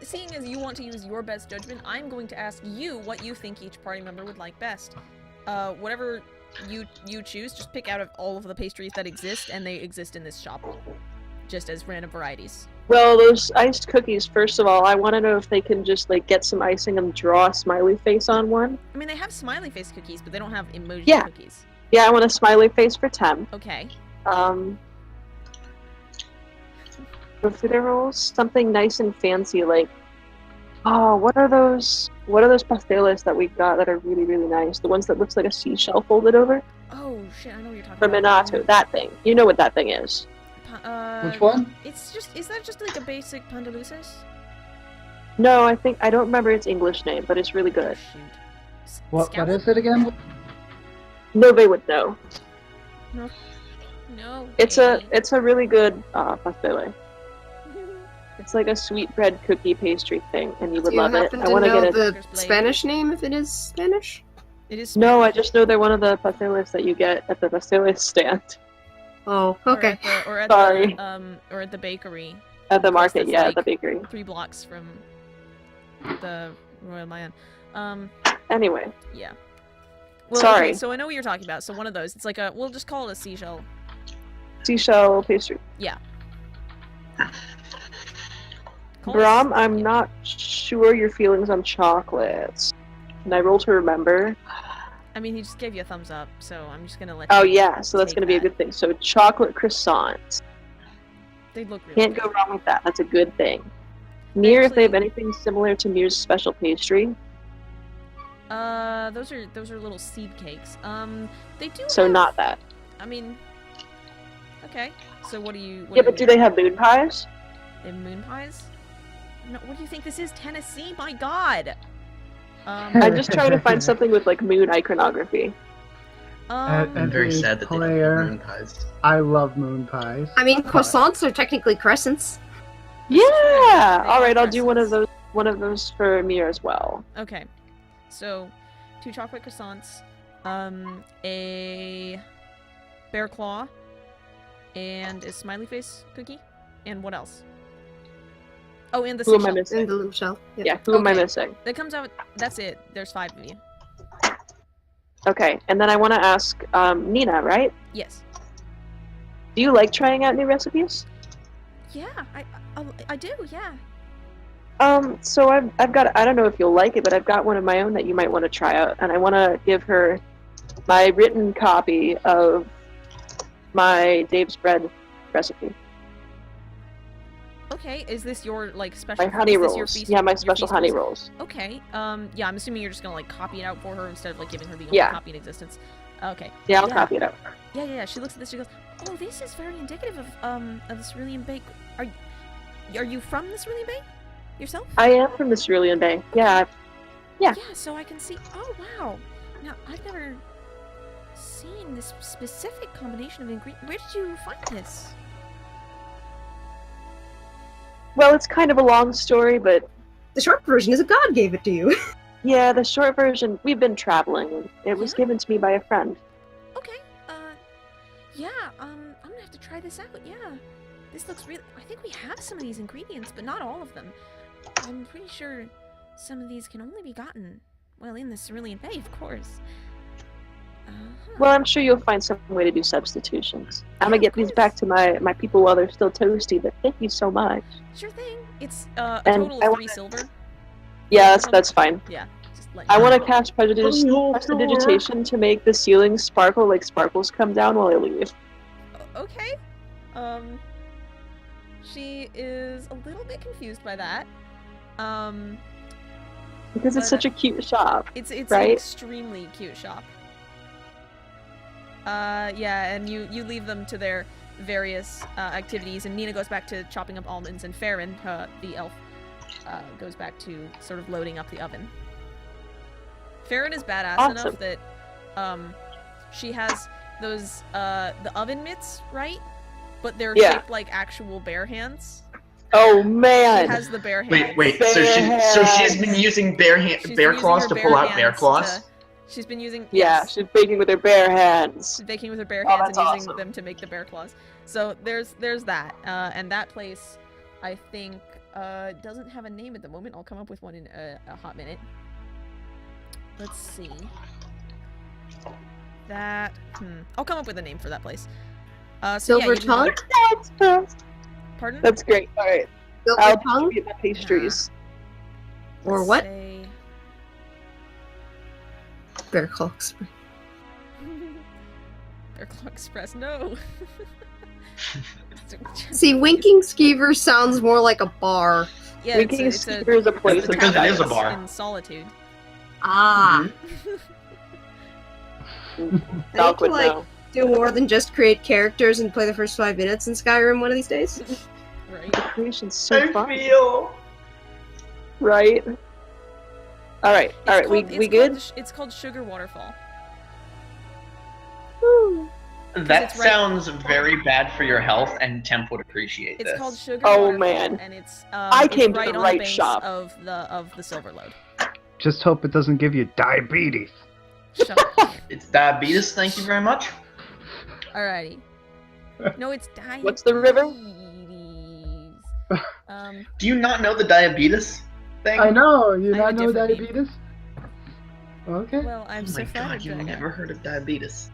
Seeing as you want to use your best judgment, I'm going to ask you what you think each party member would like best. Whatever you choose, just pick out of all of the pastries that exist, and they exist in this shop, just as random varieties. Well, those iced cookies, first of all, I want to know if they can just, like, get some icing and draw a smiley face on one. I mean, they have smiley face cookies, but they don't have emoji Yeah. cookies. Yeah, I want a smiley face for Tem. Okay. Profiterole rolls, something nice and fancy, like, oh, what are those pasteles that we got that are really, really nice? The ones that looks like a seashell folded over? Oh shit, I know what you're talking From about. Minato, that thing. You know what that thing is. Which one? Is that just like a basic pandaluces? No, I don't remember its English name, but it's really Oh good. shoot. What Scallop? is it again? Nobody would know. No. It's a really good pastele. It's like a sweetbread cookie pastry thing, and you would Do you love it. happen I to want to know get it. the Blade. Spanish name if it is Spanish? It is. No, I just know they're one of the pasteles that you get at the pasteles stand Oh, okay. Or at Sorry. or at the bakery. at the Of course, market. that's Yeah, like at the bakery. 3 blocks from the Royal Mayan. Anyway, Yeah. Well, Sorry. Okay, so I know what you're talking about. So one of those. It's like we'll just call it a seashell. seashell pastry. Yeah. Call it- Brahm, I'm not sure your feelings on chocolates. And I roll to remember. I mean, he just gave you a thumbs up, so I'm just gonna let Oh you yeah, so that's take gonna be a that. good thing. So chocolate croissants. They look really Can't good. go wrong with that. That's a good thing. Mir, if they have actually- anything similar to Mir's special pastry. Those are little seed cakes. They do So have, not that. I mean, okay. So what do you... Yeah, but do they have moon pies? They have moon pies? No, what do you think this is? Tennessee? My god! I'm just trying to find something with like moon iconography. And I'm very as a sad that they don't player, have moon pies. I love moon pies. I mean, but- croissants are technically crescents. Yeah. They All are right, I'll do one of crescents. those. One of those for Mir as well. Okay. So, 2 chocolate croissants, a bear claw, and a smiley face cookie, and what else? Oh, and the Who am I seashell. missing? In the little shell. Yep. Yeah. Who am I Okay. missing? That comes out. That's it. There's 5 of you. Okay, and then I want to ask Nina, right? Yes. Do you like trying out new recipes? Yeah, I do. Yeah. So I've got, I don't know if you'll like it, but I've got one of my own that you might want to try out, and I want to give her my written copy of my Dave's bread recipe. Okay. Is this your like special? My honey is this your rolls. feast- Yeah, my your special feast honey rolls? rolls. Okay. Yeah, I'm assuming you're just gonna like copy it out for her instead of like giving her the only Yeah. copy in existence. Okay. Yeah, I'll Yeah. copy it out. Yeah. She looks at this. She goes, "Oh, this is very indicative of the Cerulean Bay. Are you from the Cerulean Bay yourself?" I am from the Cerulean Bay. Yeah. Yeah. Yeah. So I can see. Oh wow. Now I've never seen this specific combination of ingredients. Where did you find this? Well, it's kind of a long story, but The short version is a god gave it to you. yeah, the short version, we've been traveling, and it was Yeah. given to me by a friend. Okay. Yeah. I'm gonna have to try this out. Yeah. This looks really. I think we have some of these ingredients, but not all of them. I'm pretty sure some of these can only be gotten, well, in the Cerulean Bay, of course. Well, I'm sure you'll find some way to do substitutions. I'm Yeah, gonna of get these back course. to my people while they're still toasty, but thank you so much. Sure thing. It's a And total I of wanna- 3 silver. Yeah, that's fine. Yeah. Just let I you want know. to cast prestidigitation to make the ceiling sparkle like sparkles come down while I leave. Okay. She is a little bit confused by that. Because it's But- such a cute shop. It's an Right? extremely cute shop. Yeah, and you leave them to their various activities, and Nina goes back to chopping up almonds, and Farron, the elf, goes back to sort of loading up the oven. Farron is badass Awesome. enough that she has those the oven mitts, right? But they're Yeah. shaped like actual bear hands. Oh She man! has the bear hands. Wait. Bear So she's been hands. using She's bear been claws using to her pull out bear hands claws. She's been using Yeah, yes. she's baking with her bare hands. She's baking with her bare Oh, hands and that's using awesome. them to make the bear claws. So there's that, and that place, I think, doesn't have a name at the moment. I'll come up with one in a hot minute. Let's see. That I'll come up with a name for that place. So yeah, Silver you can go- tongue? Pardon? That's great. All right, Silver I'll tongue? get the pastries. Or Let's what? say- Bear Claw Express. Bear Claw Express. No. See, Winking Skeever sounds more like a bar. Yeah, Winking it's a Skeever is a place. the because town it is a that's bar. in Solitude. Ah. Doc would like- know. Do more than just create characters and play the first 5 minutes in Skyrim one of these days. Right. The creation's so fun, feel. right? All right, we good? It's called Sugar Waterfall. That it's right- sounds very bad for your health, and Temp would appreciate It's this. called Sugar Oh, Waterfall, man. and it's I it's came to right the on right banks shop. of the Silver Lode. Just hope it doesn't give you diabetes. Shut up. It's diabetes. Thank you very much. Alrighty. No, it's diabetes. What's the river? Do you not know the diabetes thing? I know, you I not have a know different meme. diabetes? Okay. Well, I'm Oh so my flattered god, you've that I know. never heard of diabetes.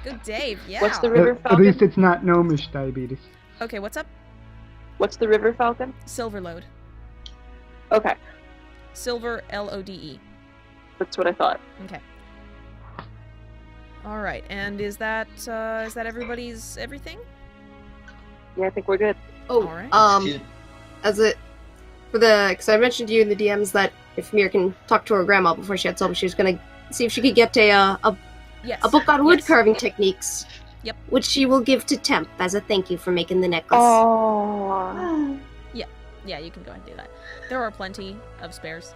Good Dave, yeah. What's the river At falcon? least it's not gnomish diabetes. Okay, what's up? What's the river falcon? Silver Lode. Okay, Silver Lode. that's what I thought. Okay. All right, and is that everybody's everything? Yeah, I think we're good. Oh, Alright. She's- because I mentioned to you in the DMs that if Mir can talk to her grandma before she heads home, she was gonna see if she could get a Yes. book on wood yes. carving techniques. Yep. Which she will give to Temp as a thank you for making the necklace. Oh. Yeah, you can go ahead and do that. There are plenty of spares.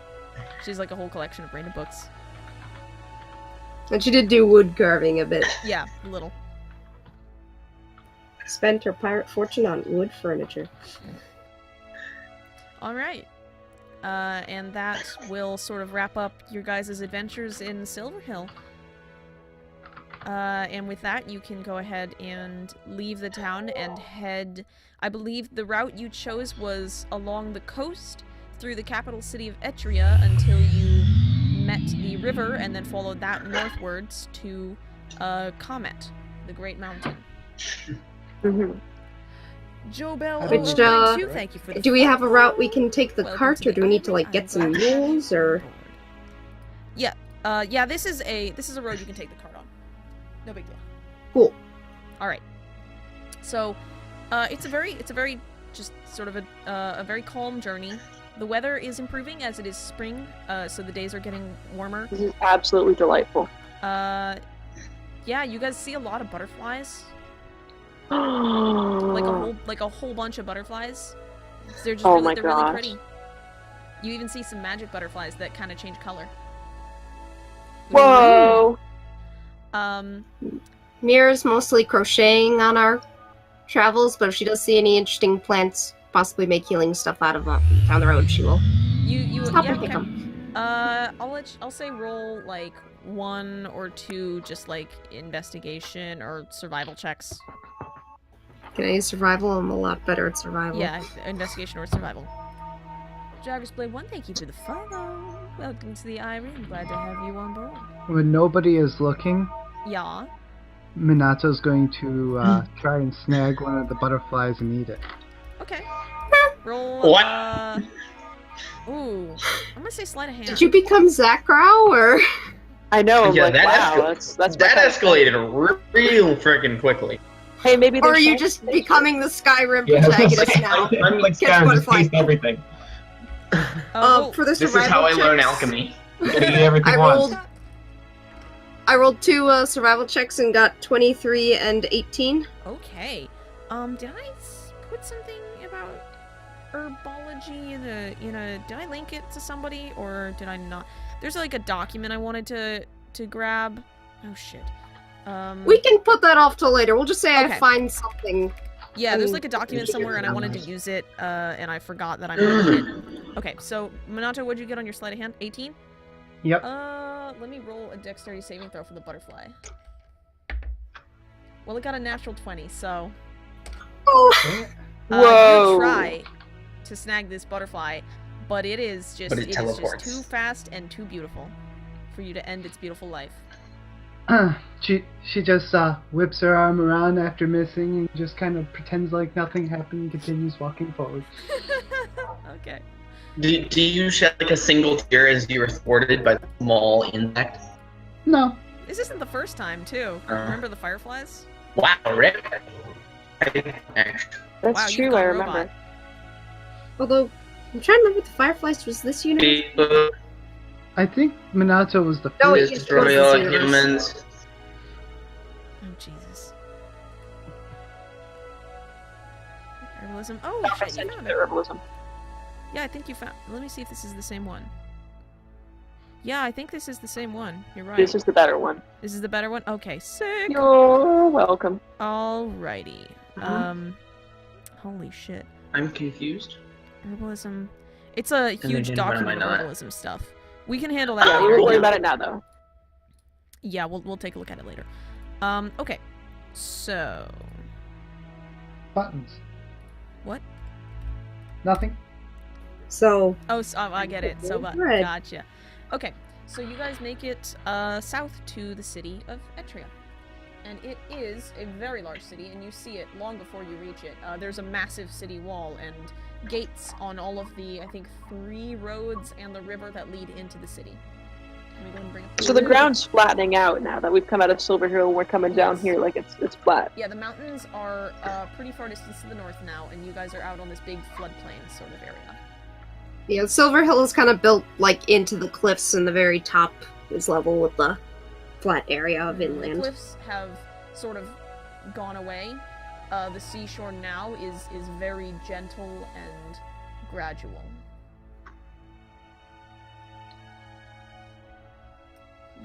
She's like a whole collection of random books. And she did do wood carving a bit. Yeah, a little. Spent her pirate fortune on wood furniture. All right. And that will sort of wrap up your guys' adventures in Silverhill. And with that, you can go ahead and leave the town and head... I believe the route you chose was along the coast through the capital city of Etria until you met the river and then followed that northwards to Comet, the Great Mountain. Mhm. Joe Bell, Which, thank you for the Do we have a follow. route we can take the Welcome cart, to or the do we need to island. like get I'm some glad to have you mules, on or? board. Yeah, this is a road you can take the cart on. No big deal. Cool. All right. So, it's a very just sort of a very calm journey. The weather is improving as it is spring, so the days are getting warmer. This is absolutely delightful. Yeah, you guys see a lot of butterflies, like a whole bunch of butterflies. They're just Oh really, my they're really gosh. pretty. You even see some magic butterflies that kind of change color. Whoa! Mira's mostly crocheting on our travels, but if she does see any interesting plants, possibly make healing stuff out of down the road, she will. You Stop yeah, and pick okay. 'em. I'll say roll like 1 or 2 just like investigation or survival checks. Can I use survival? I'm a lot better at survival. Yeah, investigation or survival. Jaggers Blade 1, thank you for the follow. Welcome to the Iyril. Glad to have you on board. When nobody is looking, Yeah. Minato's going to try and snag one of the butterflies and eat it. Okay. Roll. What? Ooh. I'm gonna say sleight of hand. Did you become Zakrow, or? I know. I'm Yeah, like, that wow, that's that my kind of thing. escalated real freaking quickly. Hey, maybe. Or are there's you some- just becoming the Skyrim Yeah, I was gonna protagonist say, now? I'm like Catch Skyrim, just butterfly. taste everything. roll- For the This is survival how I learn checks, alchemy. Gotta eat everything I once. rolled 2 survival checks and got 23 and 18. Okay. Did I put something about herbology in a did I link it to somebody or did I not? There's like a document I wanted to grab. Oh shit. We can put that off till later. We'll just say Okay. I find something. Yeah, there's like a document somewhere and I wanted to use it, and I forgot that I'm gonna need it. Okay, so Minato, what'd you get on your sleight of hand? 18? Yep. Let me roll a dexterity saving throw for the butterfly. Well, it got a natural 20, so Oh, Whoa. you try to snag this butterfly, but it is just But it is just teleports. too fast and too beautiful for you to end its beautiful life. She just whips her arm around after missing and just kind of pretends like nothing happened and continues walking forward. Okay. Do you shed like a single tear as you are thwarted by the small insect? No. This isn't the first time, too. Remember the fireflies? Wow, Rick. Actually, That's Wow, you've true. gone I robot. remember. although I'm trying to remember if the Fireflies was this universe. people I think Minato was the first. No, destroy all humans. Oh, Jesus. Herbalism. Oh, shit, you found it. Herbalism. Yeah, I think you found... Let me see if this is the same one. Yeah, I think this is the same one. You're right. This is the better one. This is the better one? Okay, sick! You're welcome. Alrighty. Mhm. Holy shit. I'm confused. Herbalism. It's a huge again, when am document I of not? herbalism stuff. We can handle that Yeah, we later. won't worry about it now, though. Yeah, we'll take a look at it later. Okay. So... Buttons. What? Nothing. So Oh, I get it. So, Right. gotcha. Okay, so you guys make it south to the city of Etria. And it is a very large city, and you see it long before you reach it. There's a massive city wall and gates on all of the, I think, 3 roads and the river that lead into the city. Let me go ahead and bring up So the ground's flattening out now that we've come out of Silver Hill and we're coming down Yes. here like it's flat. Yeah, the mountains are pretty far distance to the north now, and you guys are out on this big floodplain sort of area. Yeah, Silver Hill is kind of built like into the cliffs, and the very top is level with the flat area of The inland. cliffs have sort of gone away. The seashore now is very gentle and gradual.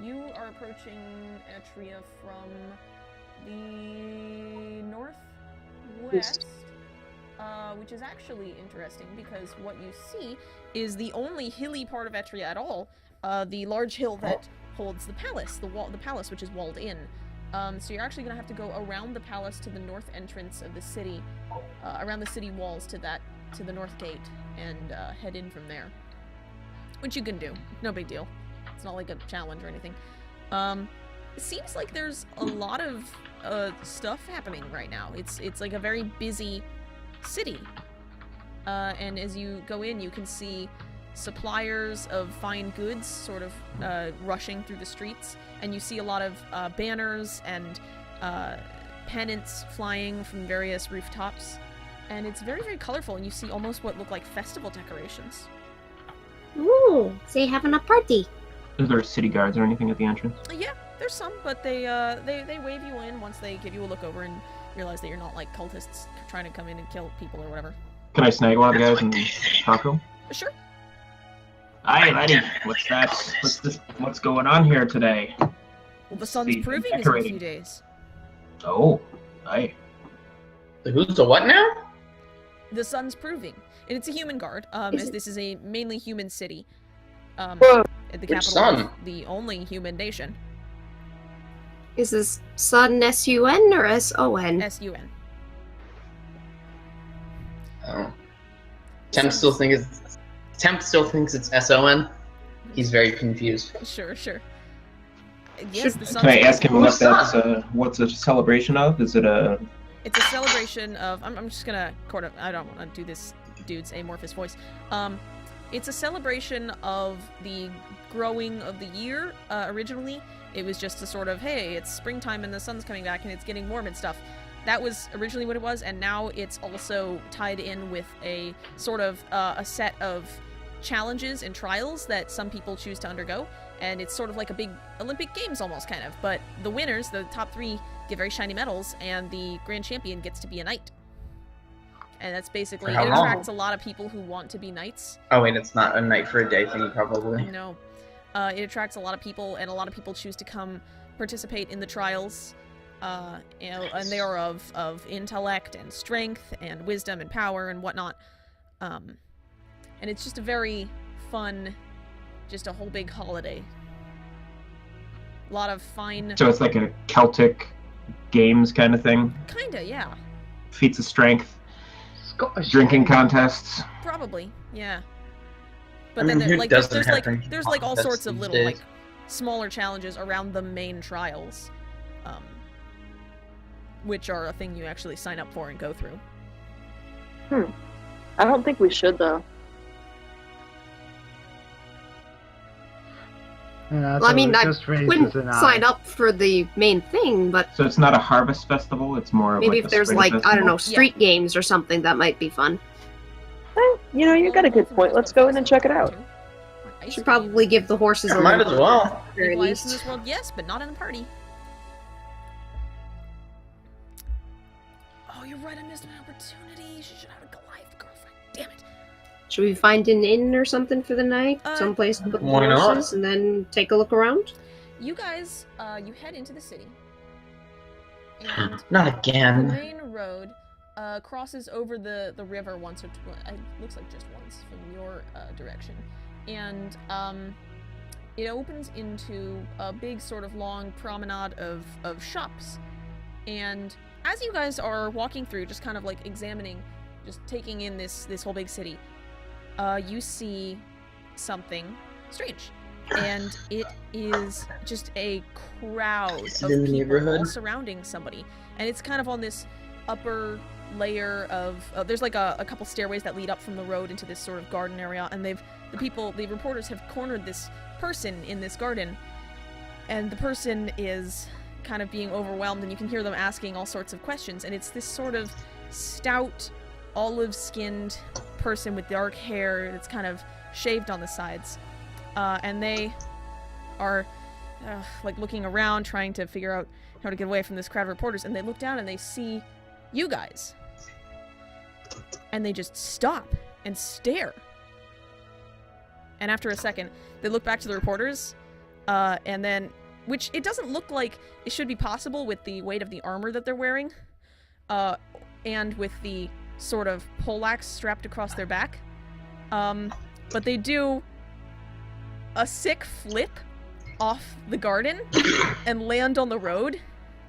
You are approaching Etria from the northwest, which is actually interesting because what you see is the only hilly part of Etria at all, the large hill that holds the palace, the palace which is walled in. So you're actually going to have to go around the palace to the north entrance of the city, around the city walls to the north gate, and head in from there. Which you can do. No big deal. It's not like a challenge or anything. It seems like there's a lot of stuff happening right now. It's like a very busy city. And as you go in, you can see suppliers of fine goods sort of rushing through the streets, and you see a lot of banners and pennants flying from various rooftops, and it's very, very colorful, and you see almost what look like festival decorations. Ooh, they having a party. Is there city guards or anything at the entrance? Yeah, there's some, but they wave you in once they give you a look over and realize that you're not like cultists trying to come in and kill people or whatever. Can I snag one of the guys and talk to him? Sure. Aye, laddie. What's that? What's going on here today? Well, the sun's The proving is in a decorating. few days. Oh, aye. Who's the what now? The sun's proving, and it's a human guard. As this is a mainly human city. Whoa. At the Which capital sun? of the only human nation. Is this sun S-U-N or S-O-N? S-U-N. Oh. Temp still thinks it's S-O-N. He's very confused. Sure. Yes, the sun's Can I ask him proving. what's a celebration of? Is it a... It's a celebration of. I'm just gonna I don't want to do this dude's amorphous voice. It's a celebration of the growing of the year. Originally, it was just a sort of, hey, it's springtime and the sun's coming back and it's getting warm and stuff. That was originally what it was, and now it's also tied in with a sort of a set of challenges and trials that some people choose to undergo, and it's sort of like a big Olympic Games almost, kind of. But the winners, the top 3, get very shiny medals, and the grand champion gets to be a knight. And that's basically, For it how long? attracts a lot of people who want to be knights. Oh wait, it's not a night for a day thing, probably. No. It attracts a lot of people, and a lot of people choose to come participate in the trials. And they are of intellect and strength and wisdom and power and whatnot. And it's just a very fun, just a whole big holiday. A lot of fine... So it's like a Celtic games kind of thing? Kinda, yeah. Feats of strength, Scottish drinking contests. Probably, yeah. I But mean, then who like doesn't there's have like drinking there's like all contests sorts of these little days? like smaller challenges around the main trials, which are a thing you actually sign up for and go through. I don't think we should though. Yeah, Well, I mean, I just raises wouldn't an sign eye. up for the main thing, but So it's not a harvest festival, it's more of maybe like if a there's spring like, I don't know, festival? street games or something, that might be fun. You know, you got a good point. Let's go in and check it out. Should probably give the horses a Might little as well. very Legalized in least. this world, yes, but not in the party. Oh, you're right. I missed an opportunity. She should have a Goliath girlfriend. Damn it. Should we find an inn or something for the night? Uh, Someplace to put the Why not? horses and then take a look around? You guys, you head into the city, and Not the again. main road crosses over the river once or twice. It looks like just once from your direction, and it opens into a big sort of long promenade of shops. And as you guys are walking through, just kind of like examining, just taking in this whole big city, you see something strange. And it is just a crowd Is of it in the people all neighborhood? surrounding somebody. And it's kind of on this upper layer of there's like a couple stairways that lead up from the road into this sort of garden area, and the reporters have cornered this person in this garden, and the person is kind of being overwhelmed, and you can hear them asking all sorts of questions, and it's this sort of stout, olive-skinned person with dark hair that's kind of shaved on the sides, and they are like looking around, trying to figure out how to get away from this crowd of reporters, and they look down and they see you guys, and they just stop and stare. And after a second, they look back to the reporters, and then, which it doesn't look like it should be possible with the weight of the armor that they're wearing, and with the sort of poleaxe strapped across their back. But they do a sick flip off the garden and land on the road,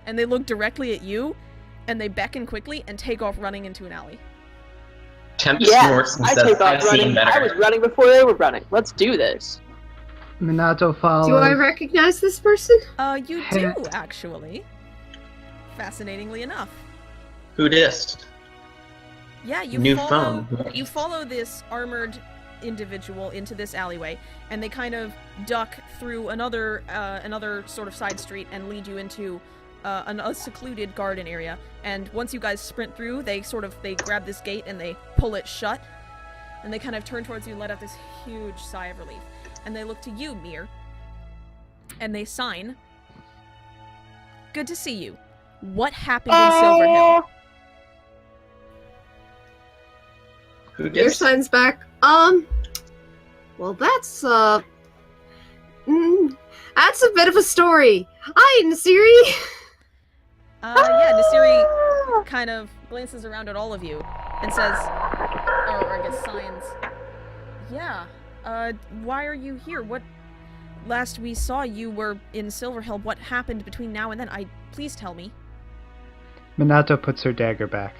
and they look directly at you, and they beckon quickly and take off running into an alley. Temp Yeah, snorts and I says, take off "I've seen running. better." I was running before they were running. Let's do this. Minato follows. Do I recognize this person? You do, actually. Fascinatingly enough. Who dissed? Yeah, you New follow, phone. You follow this armored individual into this alleyway, and they kind of duck through another sort of side street and lead you into a secluded garden area. And once you guys sprint through, they grab this gate and they pull it shut, and they kind of turn towards you and let out this huge sigh of relief. And they look to you, Mir, and they sign, "Good to see you. What happened in Silverhill?" Who Your dissed? signs back. Well, that's a bit of a story. Hi, Nasiri. Yeah, Nasiri kind of glances around at all of you and says, or I guess signs, "Yeah, why are you here? What, last we saw you were in Silverhill. What happened between now and then? Please tell me." Minato puts her dagger back.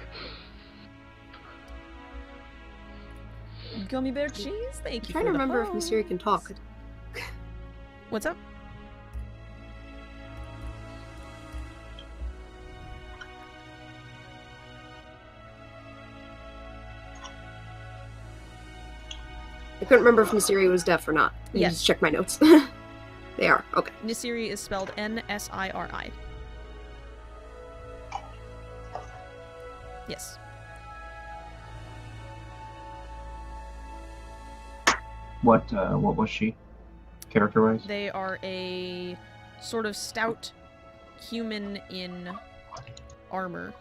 Gummy bear cheese? Thank I'm you trying for to the remember if host. Nasiri can talk. What's up? I couldn't remember if Nasiri was deaf or not. Let me Yes. just check my notes. They are. Okay. Nasiri is spelled Nsiri. Yes. What was she, character-wise? They are a sort of stout human in armor.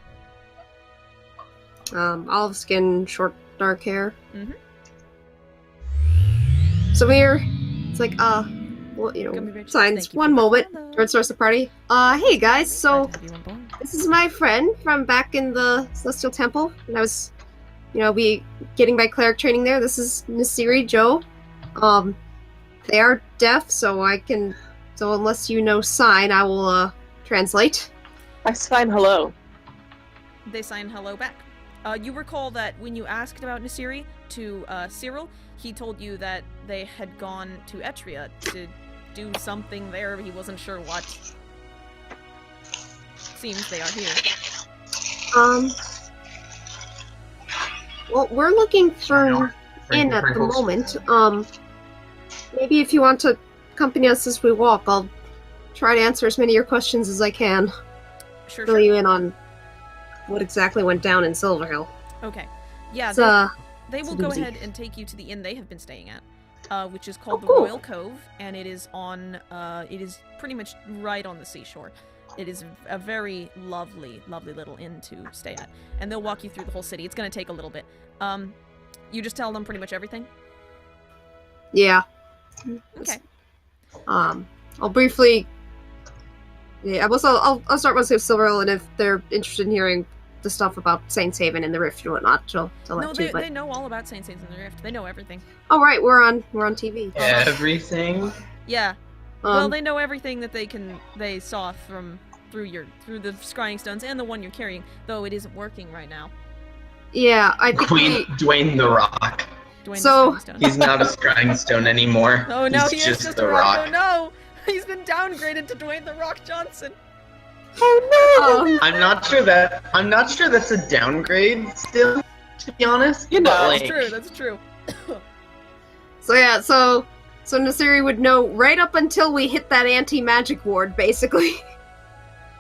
Olive skin, short, dark hair. Mhm. So here, it's like, well, Gummy bear cheese, signs. thank you One for the moment. follow. Towards the party. Hey guys, so Glad to have you on board. this is my friend from back in the Celestial Temple, and I was, be getting my cleric training there. This is Nasiri, Joe. They are deaf, so unless you know sign, I will, translate. I sign hello. They sign hello back. You recall that when you asked about Nasiri to Cyril, he told you that they had gone to Etria to do something there. He wasn't sure what. Seems they are here. Well, we're looking for in at the Sprinkles. moment. Maybe if you want to accompany us as we walk, I'll try to answer as many of your questions as I can. Sure, Fill sure. you in on what exactly went down in Silverhill. Okay. Yeah, It's, they will it's a go doozy. ahead and take you to the inn they have been staying at, which is called the cool. Royal Cove, and it is it is pretty much right on the seashore. It is a very lovely, lovely little inn to stay at, and they'll walk you through the whole city. It's going to take a little bit. You just tell them pretty much everything? yeah. Okay. I'll briefly. Yeah, I'll start with Silverhill, and if they're interested in hearing the stuff about Saints Haven and the Rift and whatnot, she'll tell No, that too. But they know all about Saints and the Rift. They know everything. oh right, we're on TV. Everything. Yeah. Well, Um, they know everything that they saw through the scrying stones and the one you're carrying, though it isn't working right now. yeah, I think Dwayne the Rock. Dwayne the So- Scrying Stone. He's not a scrying stone anymore. Oh no, He's he is just the a rock. rock. Oh no! He's been downgraded to Dwayne the Rock Johnson. Oh no! I'm not sure that's a downgrade still, to be honest. You know. but, That's like, true, that's true. So yeah, so Nasiri would know right up until we hit that anti-magic ward, basically.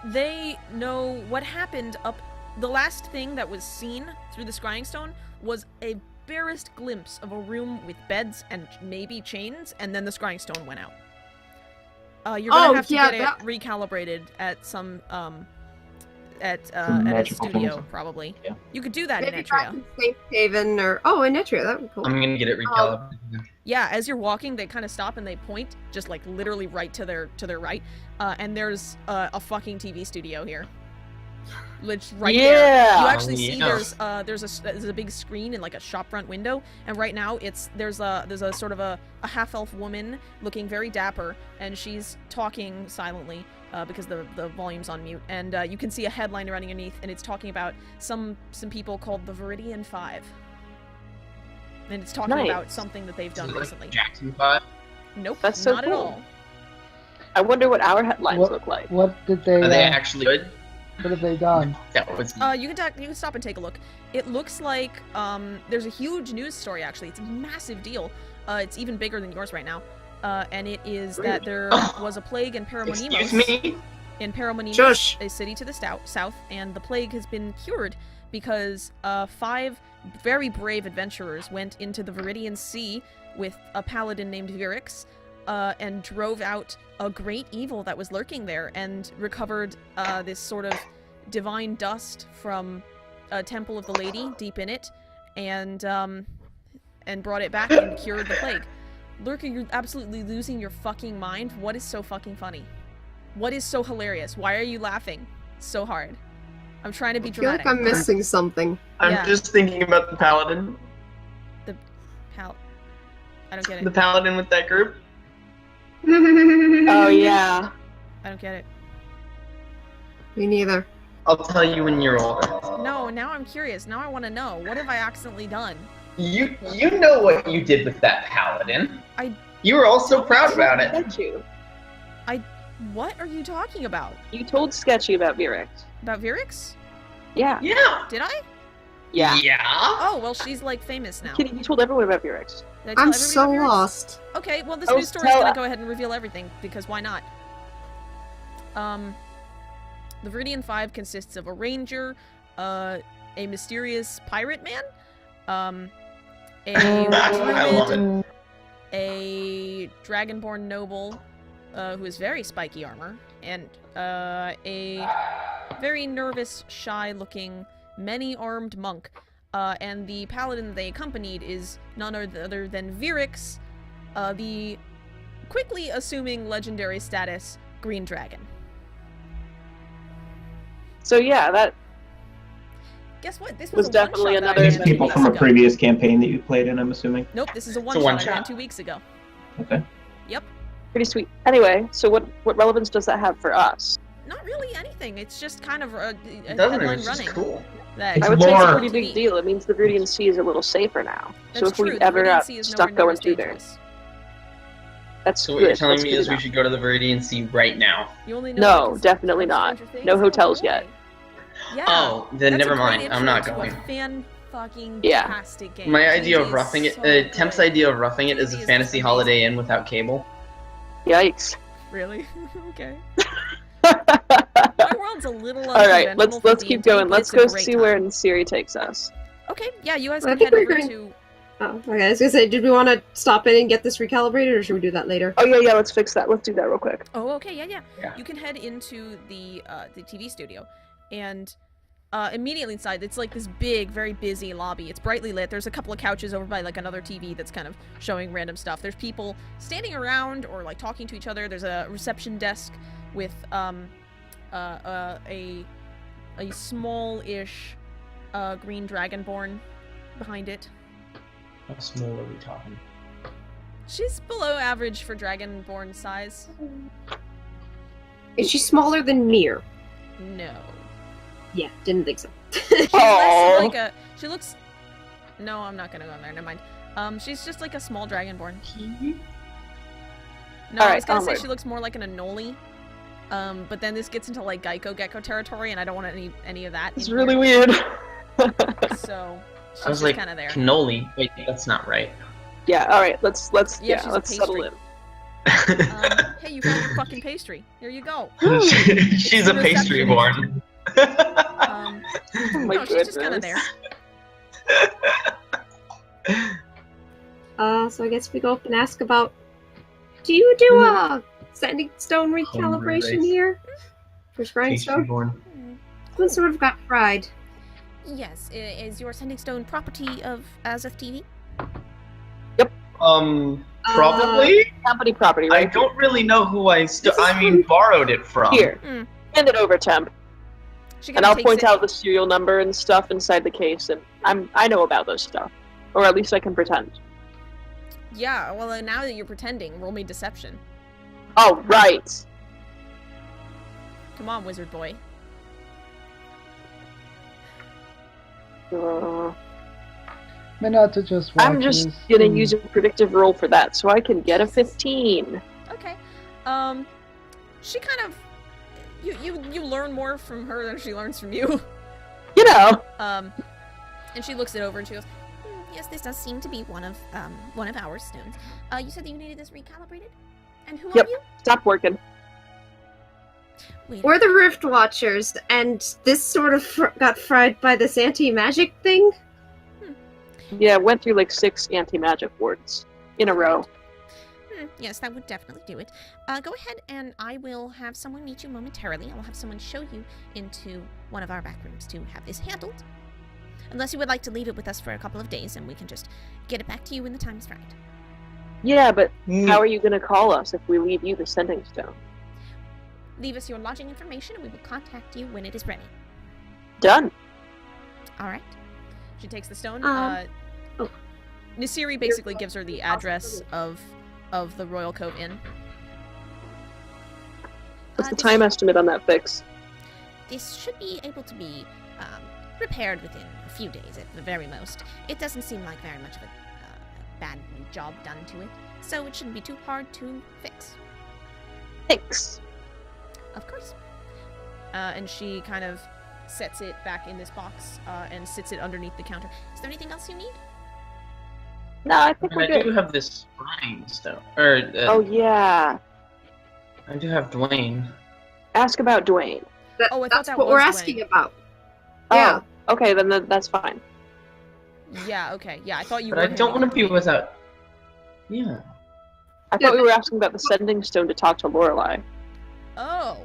They know what happened up... The last thing that was seen through the scrying stone was a barest glimpse of a room with beds and maybe chains, and then the scrying stone went out. You're gonna have to get it recalibrated at some, at a magical studio, things. probably. Yeah. You could do that Maybe in back Etria. in Safe Haven or in Etria, that would be cool. I'm gonna get it recalibrated. Yeah, as you're walking, they kind of stop and they point, just like literally right to their right, and there's a fucking TV studio here. Which right there, Yeah. you actually see Yeah. there's a big screen in like a shopfront window, and right now there's a sort of a half elf woman looking very dapper, and she's talking silently because the volume's on mute, and you can see a headline running underneath, and it's talking about some people called the Viridian Five. And it's talking Nice. about something that they've done Is it, like, recently. Jackson 5. Nope, That's so not at cool. all. I wonder what our headlines What- look like. What did they? Are they actually good? What have they done? That was You can stop and take a look. It looks like there's a huge news story. Actually, it's a massive deal. It's even bigger than yours right now. And it is that there was a plague in Paramonimos. Excuse me? In Paramonimos, Shush. a city to the south, and the plague has been cured because 5 very brave adventurers went into the Viridian Sea with a paladin named Virix, and drove out a great evil that was lurking there, and recovered this sort of divine dust from a temple of the lady deep in it, and brought it back and cured the plague. Lurker, you're absolutely losing your fucking mind. What is so fucking funny? What is so hilarious? Why are you laughing so hard? I'm trying to be I feel like dramatic. I'm missing something. I'm Yeah. just thinking about the paladin. I don't get The it. paladin with that group. Oh yeah. I don't get it. Me neither. I'll tell you when you're older. No, now I'm curious. Now I want to know. What have I accidentally done? You know what you did with that paladin. You were all so proud about it. Sketchy. What are you talking about? You told Sketchy about Virix. About Virix? Yeah. Yeah. Did I? Yeah. Yeah. Oh, well, she's like famous now. Kidding, you told everyone about Virix. Did I tell I'm everybody so about Virix? lost. Okay, well, this Oh, news story is tell gonna us. go ahead and reveal everything, because why not? The Viridian Five consists of a ranger, a mysterious pirate man, a I love druid, it. a dragonborn noble, who has very spiky armor, and a very nervous, shy-looking, many-armed monk. And the paladin they accompanied is none other than Virix, the quickly assuming legendary status Green Dragon. So yeah, that Guess what? This Was was a definitely one-shot that I another- These ran 2 people weeks from a ago. previous campaign that you played in, I'm assuming. Nope, this is a a one-shot I ran one-shot. 2 weeks ago. Okay. Yep. pretty sweet. Anyway, so what relevance does that have for us? Not really anything. It's just kind of a It doesn't. headline It's just running. cool. That It's I would say it's a lore. pretty big deal. It means the Viridian Sea is a little safer now. That's so if true. we the ever Viridian got Sea is stuck nowhere near going as through there, dangerous. that's So what good. you're telling That's me good is to we know. should go to the Viridian Sea right now. You only know No, because definitely of not. Stranger Things? No hotels way. yet. Yeah. Oh, then that's never a great mind. I'm not intro to going. a fan fucking Yeah. tastic game. My idea D&D of roughing is it, so Temp's good. idea of roughing it is a D&D fantasy amazing. Holiday Inn without cable. Yikes. Really? Okay. All My world's a little right, unconventional let's for keep D&D, going. but Let's it's a go great see time. where Siri takes us. Okay, yeah, you guys I can think head we're over going- to. Oh, okay. I was gonna say, did we want to stop in and get this recalibrated, or should we do that later? Oh yeah, let's fix that. Let's do that real quick. Oh, okay, yeah. Yeah. You can head into the TV studio, and immediately inside, it's like this big, very busy lobby. It's brightly lit. There's a couple of couches over by like another TV that's kind of showing random stuff. There's people standing around or like talking to each other. There's a reception desk with a small-ish green dragonborn behind it. How small are we talking? She's below average for dragonborn size. Is she smaller than Mir? No. Yeah, didn't think so. She's Aw. less like a. She looks. No, I'm not gonna go in there. Never mind. She's just like a small dragonborn. No, I Alright, was gonna say onward. she looks more like an Anoli. But then this gets into like Gecko territory, and I don't want any of that. It's in really here. weird. So she's I was just like, kind of there. cannoli. Wait, that's not right. Yeah, alright, let's Yeah, she's a settle pastry. in. Hey, you found your fucking pastry. Here you go. She's a pastry born. Oh my No, she's just kind of there. So I guess we go up and ask about. Do you do a sending stone recalibration race. here for shrine Pastry stone? born. One sort of got fried. Yes, is your sending stone property of Azeth TV? Probably. Company property, I right? don't really know who I This is borrowed it from. Here, Hmm. hand it over, Temp. She And kinda I'll takes point it. out the serial number and stuff inside the case, and I know about those stuff. Or at least I can pretend. Yeah, well, now that you're pretending, roll me deception. Oh, right. Come on, wizard boy. But not to just watch I'm just this. gonna use a predictive roll for that, so I can get a 15. Okay. She kind of you learn more from her than she learns from you. You know. And she looks it over and she goes, yes, this does seem to be one of our stones. You said that you needed this recalibrated? And who Yep. are you? Stop working. Wait. We're the Riftwatchers, and this sort of got fried by this anti-magic thing. Yeah, went through like 6 anti-magic wards in a row. Yes, that would definitely do it. Go ahead and I will have someone meet you momentarily. I will have someone show you into one of our back rooms to have this handled. Unless you would like to leave it with us for a couple of days and we can just get it back to you when the time is right. Yeah, but how are you gonna call us if we leave you the sending stone? Leave us your lodging information and we will contact you when it is ready. Done. Alright. She takes the stone. Oh. Nasiri basically gives her the address of the Royal Cove Inn. What's the time estimate on that fix? This should be able to be repaired within a few days at the very most. It doesn't seem like very much of a bad job done to it, so it shouldn't be too hard to fix. Thanks. Of course. And she kind of sets it back in this box and sits it underneath the counter. Is there anything else you need? No, I think we're I do good. have this shrine stone. Or, Oh yeah. I do have Dwayne. Ask about Dwayne. Oh, I thought That's that what was we're Dwayne. asking about. Yeah. Oh, okay, then that's fine. Yeah, okay. Yeah, I thought you But were I don't want to be without. Yeah. I thought we were asking about the sending stone to talk to Lorelei. Oh.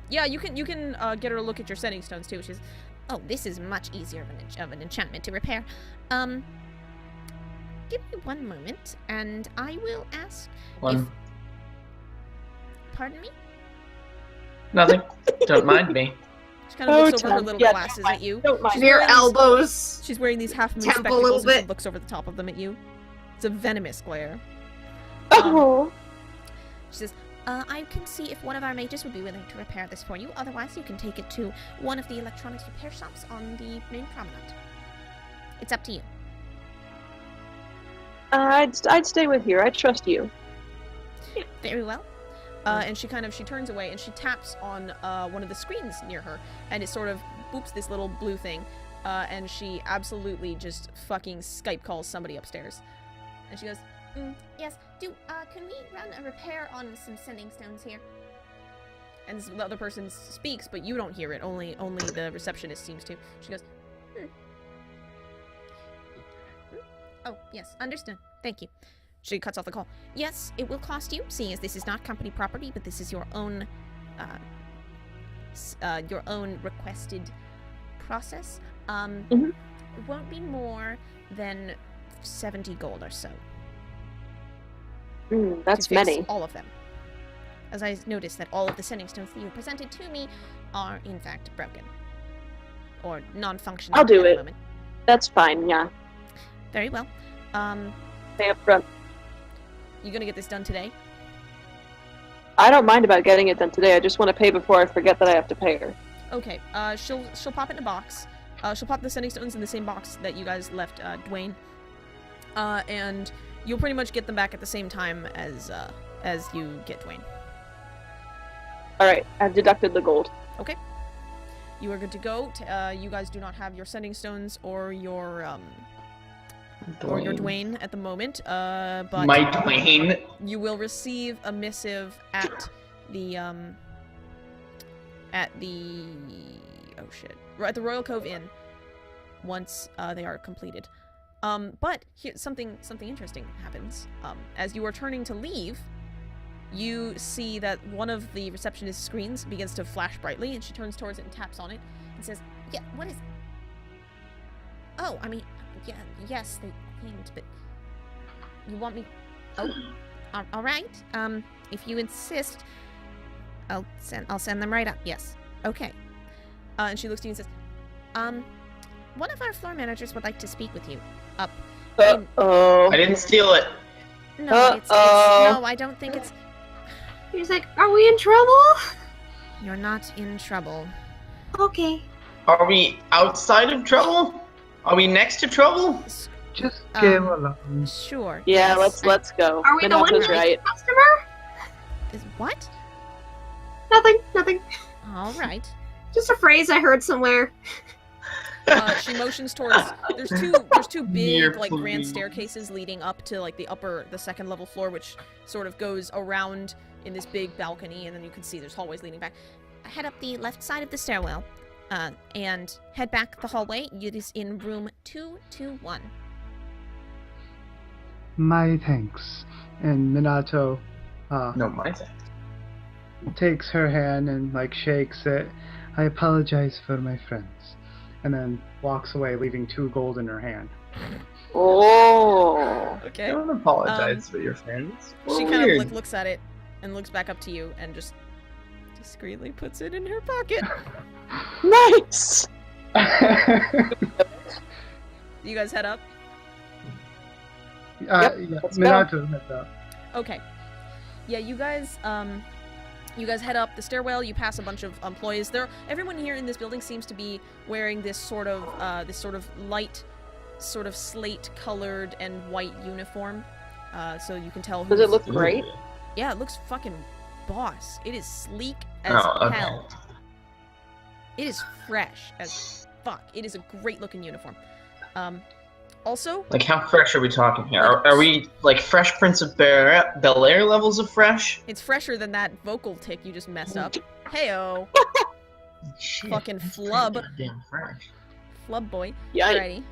Yeah, you can get her to look at your sending stones too. She's, oh, this is much easier of an enchantment to repair. Give me one moment, and I will ask. One. Pardon me? Nothing. Don't mind me. She kind of Oh, looks over her Tom. little Yeah, glasses don't at you. Don't mind. Near wearing these- elbows. She's wearing these half moon Temple a spectacles, little and she bit. looks over the top of them at you. It's a venomous glare. Oh. She says, I can see if one of our mages would be willing to repair this for you. Otherwise, you can take it to one of the electronics repair shops on the main promenade. It's up to you. I'd stay with you. I trust you. Very well. And she turns away and she taps on one of the screens near her, and it sort of boops this little blue thing, and she absolutely just fucking Skype calls somebody upstairs. And she goes, yes, can we run a repair on some sending stones here? And the other person speaks, but you don't hear it, only the receptionist seems to. She goes, Oh, yes, understood. Thank you. She cuts off the call. Yes, it will cost you, seeing as this is not company property, but this is your own requested process. It won't be more than 70 gold or so. That's to fix many. all of them. As I noticed that all of the sending stones that you presented to me are in fact broken. Or non-functional I'll do at the it. moment. That's fine, yeah. Very well. Pay up front. You gonna get this done today? I don't mind about getting it done today. I just want to pay before I forget that I have to pay her. Okay, she'll pop it in a box. She'll pop the sending stones in the same box that you guys left Dwayne. And you'll pretty much get them back at the same time as you get Dwayne. Alright, I've deducted the gold. You are good to go. You guys do not have your sending stones or your Dwayne at the moment. But My Dwayne. you will receive a missive at the at the Royal Cove Inn once they are completed. But here, something interesting happens. As you are turning to leave, you see that one of the receptionist's screens begins to flash brightly, and she turns towards it and taps on it and says, "Yeah, what is?" "Oh, I mean, yeah, yes, they claimed, but you want me? Oh, all right. If you insist, I'll send them right up. Yes, okay." And she looks to you and says, "One of our floor managers would like to speak with you. Up. Uh-oh. I didn't steal it. No, it's no, I don't think it's. He's like, are we in trouble? You're not in trouble. Okay. Are we outside of trouble? Are we next to trouble? Just go along. Sure. Yeah, yes, let's go. Are we the one Minato's who's right. the customer? Is what? Nothing. All right. Just a phrase I heard somewhere. She motions towards. There's two big like grand staircases leading up to like the second level floor, which sort of goes around in this big balcony, and then you can see there's hallways leading back. Head up the left side of the stairwell, and head back the hallway. It is in room 221. My thanks. And Minato No, my thing. takes her hand and like shakes it. I apologize for my friends. And then walks away, leaving 2 gold in her hand. Oh. Okay. Don't apologize for your friends. She We're kind weird. of like looks at it and looks back up to you and just discreetly puts it in her pocket. Nice! You guys head up. Yeah, let's go. Minato heads up. Okay. Yeah, you guys head up the stairwell. You pass a bunch of employees. Everyone here in this building seems to be wearing this sort of light, sort of slate-colored and white uniform. So you can tell. Does it look great? Yeah, it looks fucking boss. It is sleek as Oh, okay. hell. It is fresh as fuck. It is a great-looking uniform. Also, Like, how fresh are we talking here? Are we, like, Fresh Prince of Bel-Air levels of fresh? it's fresher than that vocal tick you just messed up. Heyo, Shit, fucking that's flub. pretty goddamn fresh. flub boy. Yeah, Alrighty.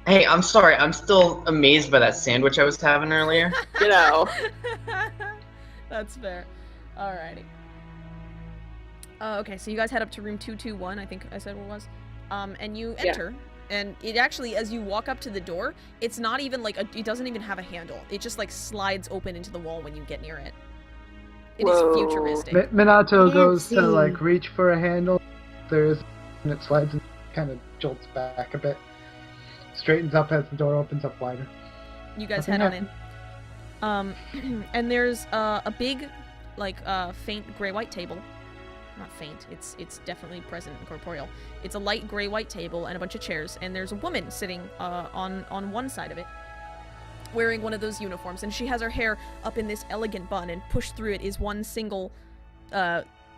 Hey, I'm sorry. I'm still amazed by that sandwich I was having earlier. you know. That's fair. Alrighty. Okay, so you guys head up to room 221, I think I said what it was. And you enter, and it actually, as you walk up to the door, it's not even like, it doesn't even have a handle. It just like slides open into the wall when you get near it. It is Whoa. futuristic. Minato goes to Fancy. like reach for a handle. There is, and it slides and kind of jolts back a bit. Straightens up as the door opens up wider. You guys Nothing head on in. And there's a big, like, faint gray-white table. Not faint, it's definitely present and corporeal. It's a light gray-white table and a bunch of chairs, and there's a woman sitting on one side of it, wearing one of those uniforms, and she has her hair up in this elegant bun, and pushed through it is one single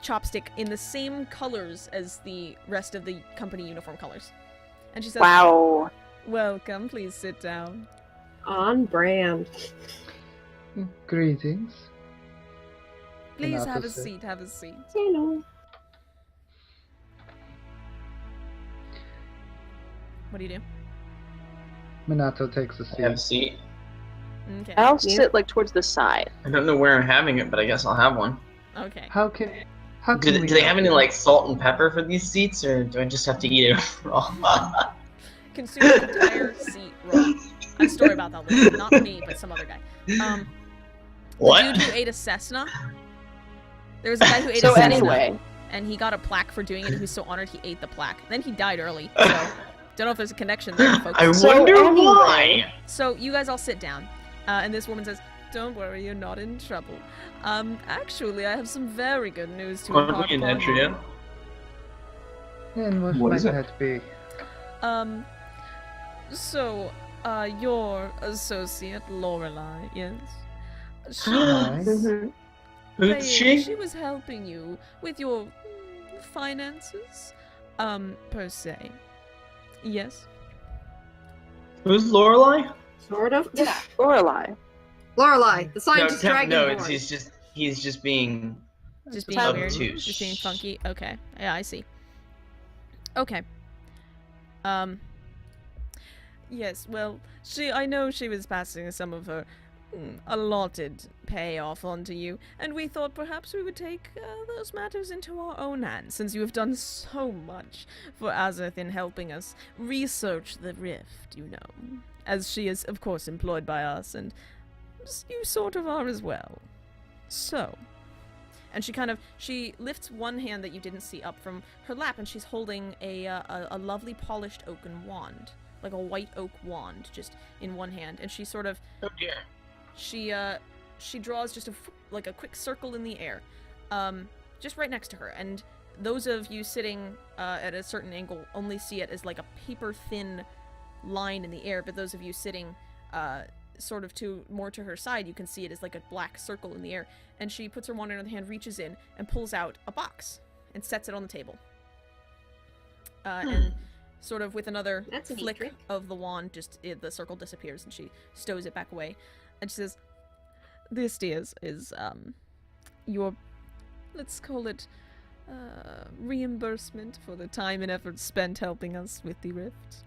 chopstick in the same colors as the rest of the company uniform colors. And she says, Wow. "Welcome, please sit down." On brand. Greetings. Please Minato have a says, seat, have a seat. Hello. What do you do? Minato takes a I have a seat. seat. Okay. I'll Yeah. sit like towards the side. I don't know where I'm having it, but I guess I'll have one. Okay. How can Do we they help have any, you? like, salt and pepper for these seats, or do I just have to eat it raw? Consume the entire seat raw. I have a story about that later. Not me, but some other guy. The What? dude who ate a Cessna. There was a guy who ate So a Cessna, anyway, and he got a plaque for doing it, and he was so honored he ate the plaque. Then he died early, so don't know if there's a connection there, folks. I So wonder anyway. why. So you guys all sit down, and this woman says, "Don't worry, you're not in trouble. Actually, I have some very good news to Aren't impart we in upon you." Etria? And what What might is it? that be? So, your associate, Lorelei, yes? She Hi. mhm. Who's she? She was helping you with your finances, per se. Yes. Who's Lorelai? Sort of. Yeah, Lorelai. Lorelai, the scientist dragonborn. No, he's just being Just being weird. obtuse. Just being funky. Okay. Yeah, I see. Okay. Yes, well, I know she was passing some of her allotted payoff onto you, and we thought perhaps we would take those matters into our own hands, since you have done so much for Azeth in helping us research the rift, you know. As she is, of course, employed by us, and you sort of are as well. So... And she lifts one hand that you didn't see up from her lap, and she's holding a lovely polished oaken wand. Like a white oak wand, just in one hand. And she sort of... Oh dear. She draws just a quick circle in the air. Just right next to her. And those of you sitting at a certain angle only see it as like a paper-thin line in the air, but those of you sitting... sort of more to her side, you can see it as like a black circle in the air, and she puts her wand in her hand, reaches in, and pulls out a box, and sets it on the table. And sort of with another flick of the wand, the circle disappears, and she stows it back away, and she says, "This, dears, is, your, let's call it, reimbursement for the time and effort spent helping us with the rift."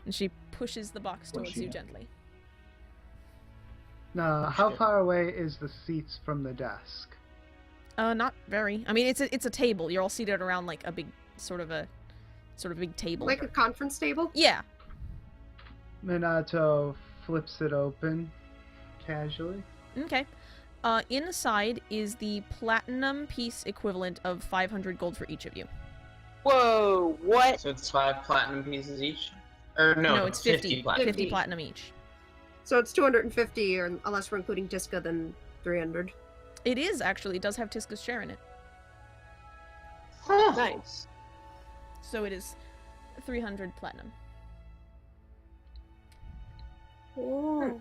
And she pushes the box towards you gently. How far away is the seats from the desk? Not very. I mean, it's a table. You're all seated around like a big sort of big table. Like a conference table? Yeah. Minato flips it open casually. Okay. Inside is the platinum piece equivalent of 500 gold for each of you. Whoa, what? So it's 5 platinum pieces each? Or no, it's 50 platinum. 50 platinum each. So it's 250, or unless we're including Tiska, then 300. It is, actually. It does have Tiska's share in it. Huh. Nice. So it is 300 platinum. Oh.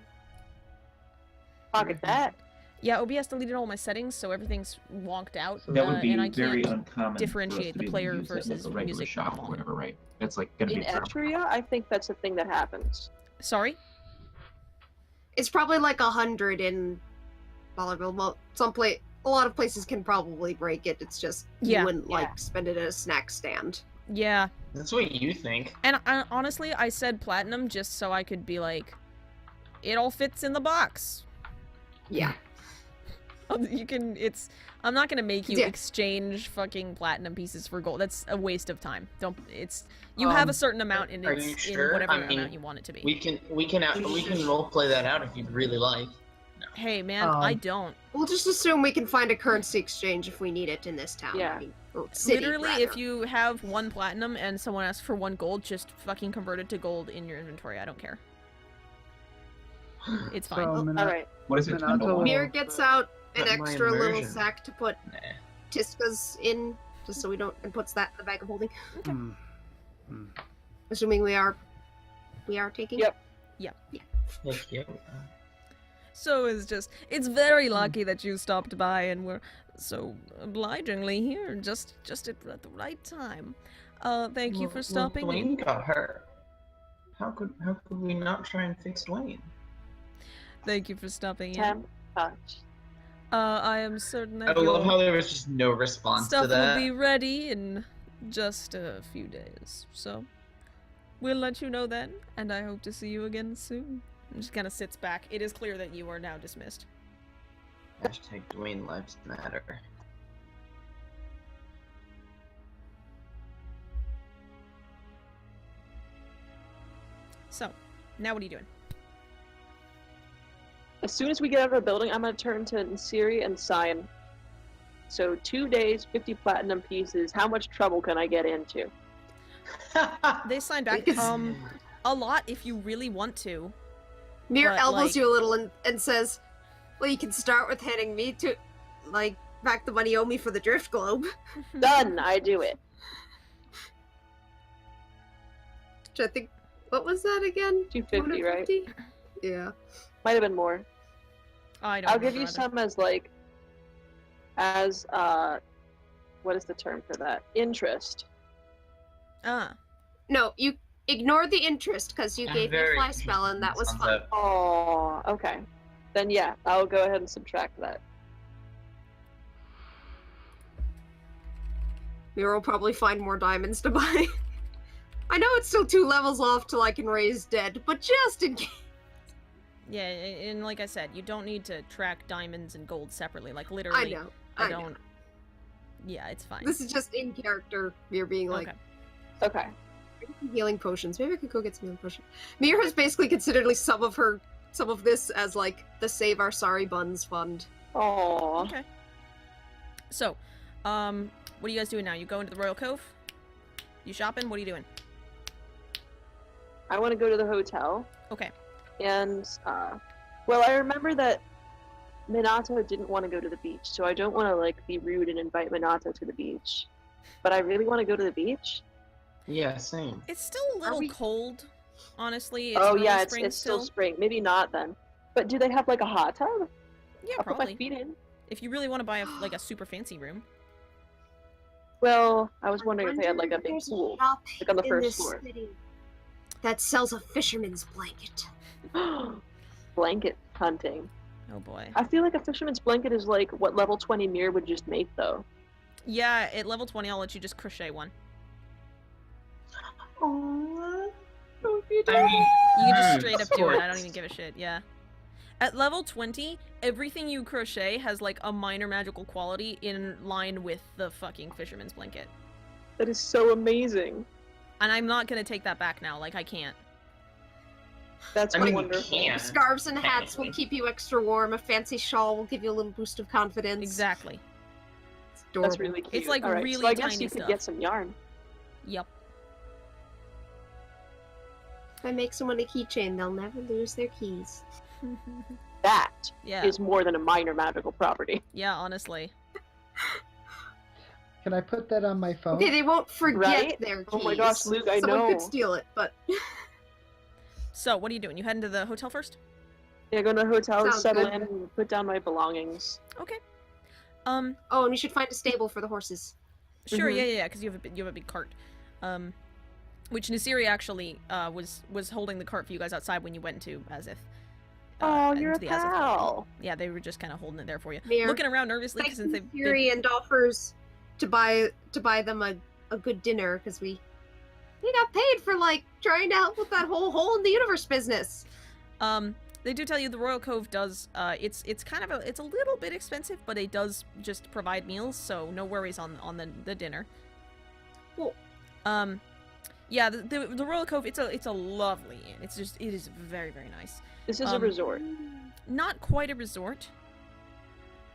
Pocket that. Yeah, OBS deleted all my settings, so everything's wonked out. So that would be and I very can't uncommon. differentiate for us to the be player able to use it versus like a regular music shop or volume. whatever, right? That's like gonna In be a problem. Etria, I think that's a thing that happens. Sorry? It's probably like 100 in Volleyball. Well, a lot of places can probably break it. It's just you wouldn't like spend it at a snack stand. Yeah. That's what you think. And honestly, I said platinum just so I could be like, it all fits in the box. Yeah. I'm not gonna make you exchange fucking platinum pieces for gold. That's a waste of time. You have a certain amount in Are you sure? in whatever I mean, amount you want it to be. We can roleplay that out if you'd really like. Hey man, I don't. We'll just assume we can find a currency exchange if we need it in this town. Yeah. I mean, or city, Literally, rather. if you have 1 platinum and someone asks for 1 gold, just fucking convert it to gold in your inventory. I don't care. It's fine. So, Alright. What is it? Minato- 10 to 1? Mir gets out an But my extra little immersion. sack to put Nah. Tiska's in, just so we don't, and puts that in the bag of holding. Hmm. Hmm. Assuming we are taking. Yep. Thank you. So it's very lucky that you stopped by and were so obligingly here, just at the right time. Thank you for stopping Dwayne in. got hurt. How could we not try and fix Dwayne? Thank you for stopping in. Temp touch. I am certain I that love how your there was just no response stuff to that. will be ready in just a few days. So we'll let you know then, and I hope to see you again soon. And just kind of sits back. It is clear that you are now dismissed. Hashtag Dwayne lives matter. So, now what are you doing? As soon as we get out of our building, I'm gonna turn to Nsiri and sign. So 2 days, 50 platinum pieces. How much trouble can I get into? They sign back. Because- A lot if you really want to. Mir But, elbows like- you a little and says, "Well, you can start with handing me back the money you owe me for the drift globe." Done. I do it. Which I think, what was that again? 250, right? 250? Yeah. Might have been more. I don't I'll give remember you either. some as like as what is the term for that? Interest. No, you ignore the interest because you I'm gave me a very fly spell and that was sounds fun. up. Oh, okay. Then yeah, I'll go ahead and subtract that. Mira will probably find more diamonds to buy. I know it's still 2 levels off till I can raise dead, but just in case. Yeah, and like I said, you don't need to track diamonds and gold separately. Like, literally, I know. I don't... Yeah, it's fine. This is just in character. Mir being like, Okay. healing potions. Maybe I could go get some healing potions. Mir has basically considered like some of this as like the Save Our Sorry Buns fund. Oh. Okay. So, what are you guys doing now? You go into the Royal Cove? You shopping? What are you doing? I want to go to the hotel. Okay. And, well, I remember that Minato didn't want to go to the beach, so I don't want to, like, be rude and invite Minato to the beach. But I really want to go to the beach. Yeah, same. It's still a little cold, honestly. It's Oh, early yeah, spring it's still spring. Maybe not then. But do they have, like, a hot tub? Yeah, I'll put my probably. feet in. If you really want to buy, like, a super fancy room. Well, I was wondering if they had, like, a big pool. Like, on the first floor. That sells a fisherman's blanket. Blanket hunting. Oh, boy. I feel like a fisherman's blanket is, like, what level 20 Mir would just make, though. Yeah, at level 20, I'll let you just crochet one. Aww. You can just straight up do it. I don't even give a shit. Yeah. At level 20, everything you crochet has like a minor magical quality in line with the fucking fisherman's blanket. That is so amazing. And I'm not gonna take that back now. Like, I can't. That's I mean, wonderful. you can. Scarves and hats will keep you extra warm. A fancy shawl will give you a little boost of confidence. Exactly. It's adorable. That's really cute. It's like Alright, really so I guess tiny you could stuff. get some yarn. Yep. If I make someone a keychain, they'll never lose their keys. That Yeah. is more than a minor magical property. Yeah, honestly. Can I put that on my phone? Okay, they won't forget Right? their keys. Oh my gosh, Luke, I Someone know. could steal it, but So, what are you doing? You heading to the hotel first? Yeah, go to the hotel, Sounds settle good. in, and put down my belongings. Okay. oh, and we should find a stable for the horses. Sure, Mhm. yeah, because you have a big cart. Which Nasiri actually was holding the cart for you guys outside when you went into Azith. Oh, you're a into the Azith pal. building. Yeah, they were just kind of holding it there for you. Mir Looking around nervously thanks since to they've Fury and offers to buy them a good dinner because we got paid for like trying to help with that whole hole in the universe business. They do tell you the Royal Cove does it's kind of it's a little bit expensive, but it does just provide meals, so no worries on the dinner. Cool. Yeah, the Royal Cove, it's a lovely inn. It is very, very nice. This is a resort, Not quite a resort.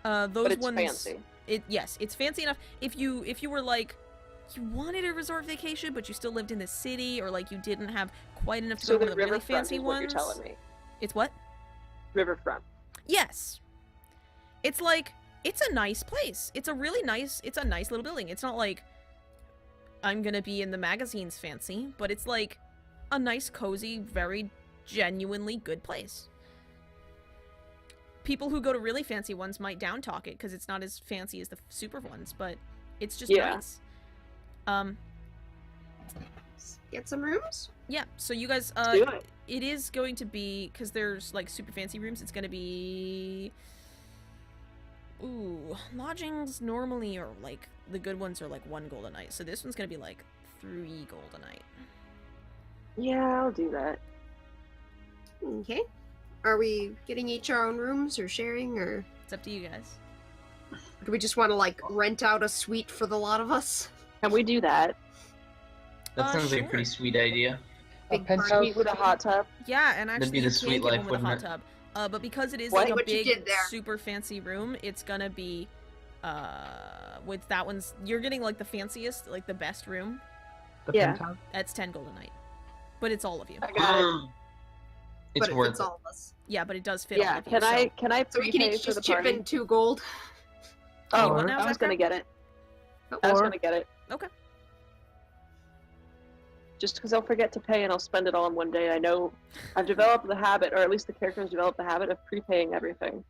Those but it's ones fancy. Yes, it's fancy enough. If you were like you wanted a resort vacation, but you still lived in the city, or like you didn't have quite enough to So go to the the really riverfront fancy is what ones. you're telling me. It's what? Riverfront. Yes. It's like it's a nice place. It's a nice little building. It's not like I'm gonna be in the magazines fancy, but it's like a nice, cozy, very genuinely good place. People who go to really fancy ones might down-talk it because it's not as fancy as the super ones, but it's just nice. Get some rooms? Yeah, so you guys, Let's do it. it is going to be, because there's like super fancy rooms, it's gonna be... Ooh, lodgings normally are like, the good ones are like 1 gold a night, so this one's gonna be like 3 gold a night. Yeah, I'll do that. Okay. Are we getting each our own rooms or sharing, or It's up to you guys. do we just want to like rent out a suite for the lot of us? Can we do that? That sounds like sure. a pretty sweet idea. A Big penthouse Suite with a hot tub. Yeah, and That'd actually be the you sweet can get life, one with a hot wouldn't tub. But because it is What? like a What you big, did there. super fancy room, it's gonna be, with that one's, you're getting like the fanciest, like the best room. The Yeah. penthouse? That's 10 gold a night. But it's all of you. I got it. It's but it worth fits it. all of us. Yeah, but it does fit all Yeah, of you. can I So we can prepay each for the just chip party? in 2 gold. Oh, what now, I was Zachary? gonna get it. Oh, I was Or- gonna get it. Okay. Just because I'll forget to pay and I'll spend it all in one day. I know I've developed the habit, or at least the character has developed the habit of prepaying everything.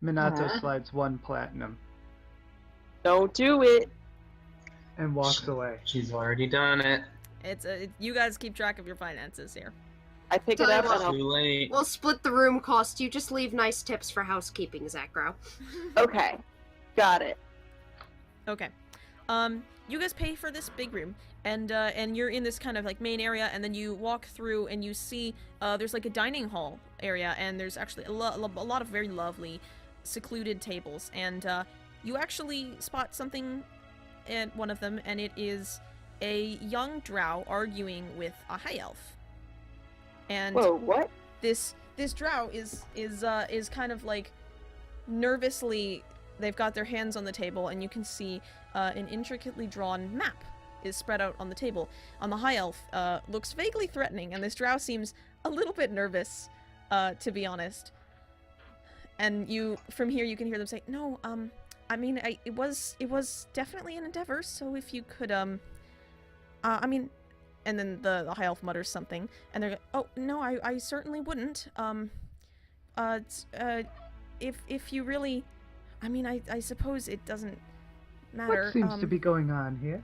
Minato Uh-huh. slides 1 platinum. Don't do it. And walks away. She's already done it. You guys keep track of your finances here. I pick it Tell you up what. and I'll... Too late. We'll split the room cost. You just leave nice tips for housekeeping, Zachro. Okay. Got it. Okay. You guys pay for this big room, and you're in this kind of like main area, and then you walk through and you see there's like a dining hall area, and there's actually a lot of very lovely secluded tables, and you actually spot something at one of them, and it is a young drow arguing with a high elf. And Whoa, what? this drow is kind of like nervously, they've got their hands on the table, and you can see an intricately drawn map is spread out on the table. On the high elf looks vaguely threatening, and this drow seems a little bit nervous, to be honest. And from here you can hear them say, "No, I mean, it was definitely an endeavor. So if you could, I mean." And then the high elf mutters something, and they're, "Oh no, I certainly wouldn't. If you really, I mean, I suppose it doesn't matter." What seems to be going on here?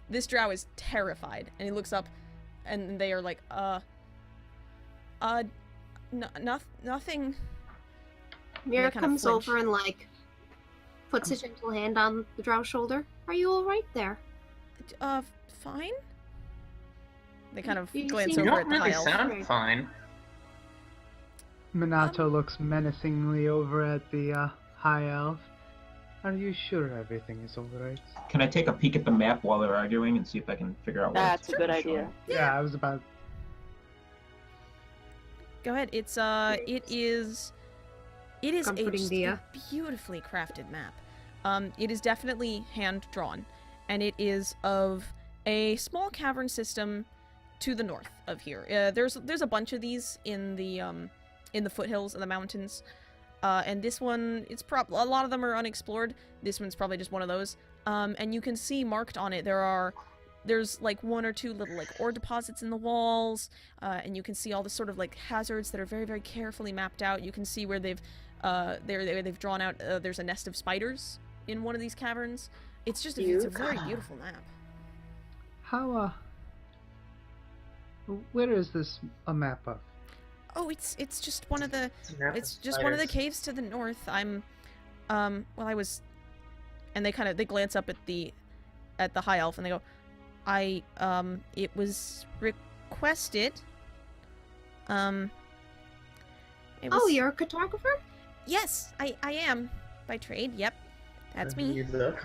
This drow is terrified, and he looks up, and they are like, nothing. Mira kind of comes flinch. over and like puts a gentle hand on the drow's shoulder. Are you all right there? Fine. They kind of You glance seem- You over don't at the really high elf. sound fine. Minato looks menacingly over at the high elf. Are you sure everything is alright? Can I take a peek at the map while they're arguing and see if I can figure out what That's a it's good showing? idea. Yeah, I was about. Go ahead. It is Comforting a Dia. beautifully crafted map. It is definitely hand drawn, and it is of a small cavern system to the north of here. There's a bunch of these in the foothills of the mountains, and this one, a lot of them are unexplored. This one's probably just one of those. And you can see marked on it there's like one or two little like ore deposits in the walls, and you can see all the sort of like hazards that are very, very carefully mapped out. You can see where they've drawn out. There's a nest of spiders in one of these caverns. It's a very beautiful map. How, where is this a map of? Oh, it's just one of the one of the caves to the north. And they glance up at the high elf, and they go, it was requested. You're a cartographer? Yes, I am by trade. Yep, that's me. You look.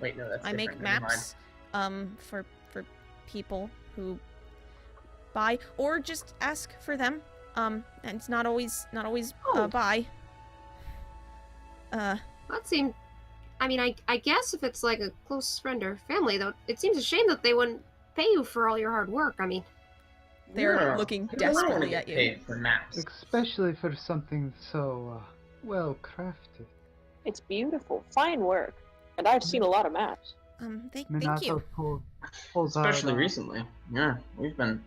Wait, no, that's I make different. Never mind. maps, for people who buy or just ask for them. And it's not always Oh. buy. That seemed. I mean, I guess if it's like a close friend or family, though, it seems a shame that they wouldn't pay you for all your hard work. I mean, They're No, looking they don't desperately wanna at get you. paid for maps. Especially for something so well crafted. It's beautiful. Fine work. And I've seen a lot of maps. Thank Minato you. pulls out. Especially recently. Yeah, we've been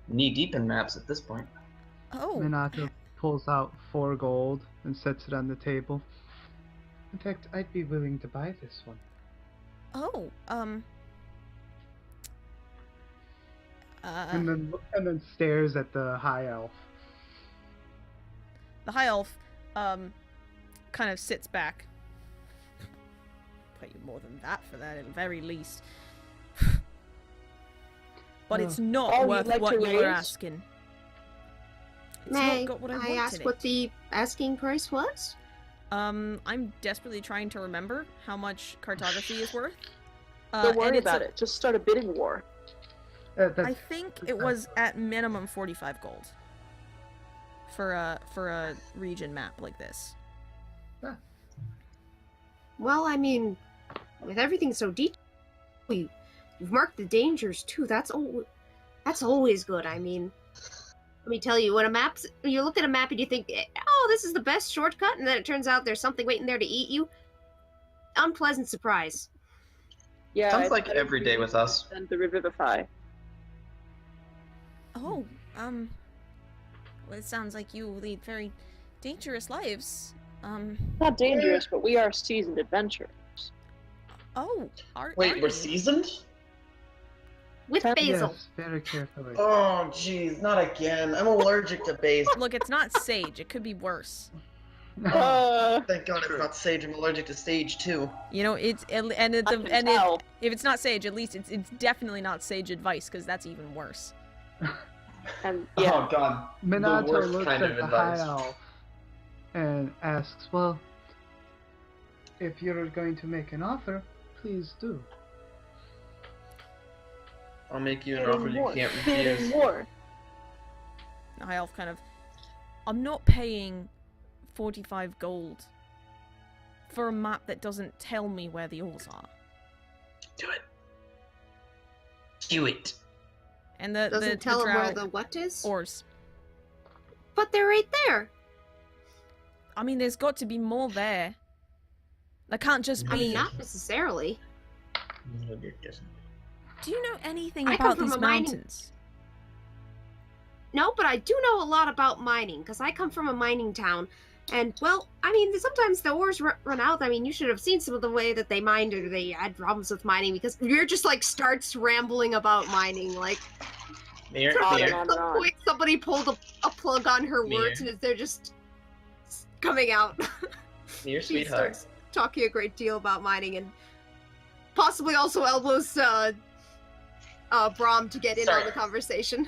knee deep in maps at this point. Oh, Minato pulls out 4 gold and sets it on the table. In fact, I'd be willing to buy this one. oh, And then stares at the high elf. the high elf, kind of sits back. Pay you more than that for that, at the very least. But it's not Oh, you'd worth like what to you were raise? asking. It's may not got what I I wanted ask it. what the asking price was? I'm desperately trying to remember how much cartography is worth. Don't and worry it's about it. Just start a bidding war. I think it was at minimum 45 gold for a region map like this. Well, I mean, with everything so detailed, you've marked the dangers too. That's always good. I mean, let me tell you, when you look at a map and you think, oh, this is the best shortcut, and then it turns out there's something waiting there to eat you. Unpleasant surprise. Yeah. Sounds it's like better every day with us. than the Revivify. Oh, well, it sounds like you lead very dangerous lives. Not dangerous, but we are seasoned adventurers. Oh, are Wait, we're you? seasoned? With basil. Yes, very carefully. Oh, jeez, not again. I'm allergic to basil. Look, it's not sage. It could be worse. Thank God it's not sage. I'm allergic to sage too. You know, it's and it's I can tell. if it's not sage, at least it's definitely not sage advice because that's even worse. And yeah, Oh God. The Minato worst looks kind at of the advice. high elf and asks, well, if you're going to make an offer, please do. I'll make you an bidding offer you war, can't bidding refuse. war. The high elf kind of, I'm not paying 45 gold for a map that doesn't tell me where the ores are. Do it. Do it. And the Doesn't tell him where drow the what is? ores. But they're right there. I mean, there's got to be more there. There can't just I be. mean, not necessarily. No, it doesn't. Do you know anything I come about from these a mining- mountains? No, but I do know a lot about mining, because I come from a mining town. And, well, I mean, sometimes the ores run out. I mean, you should have seen some of the way that they mined, or they had problems with mining, because you're just, like, starts rambling about mining. Like, Mir, On and Mir, on at and some on. point, somebody pulled a plug on her Mir. words, and they're just coming out. Mir, She sweetheart. starts talking a great deal about mining, and possibly also elbows Brahm to get in on Sorry. the conversation.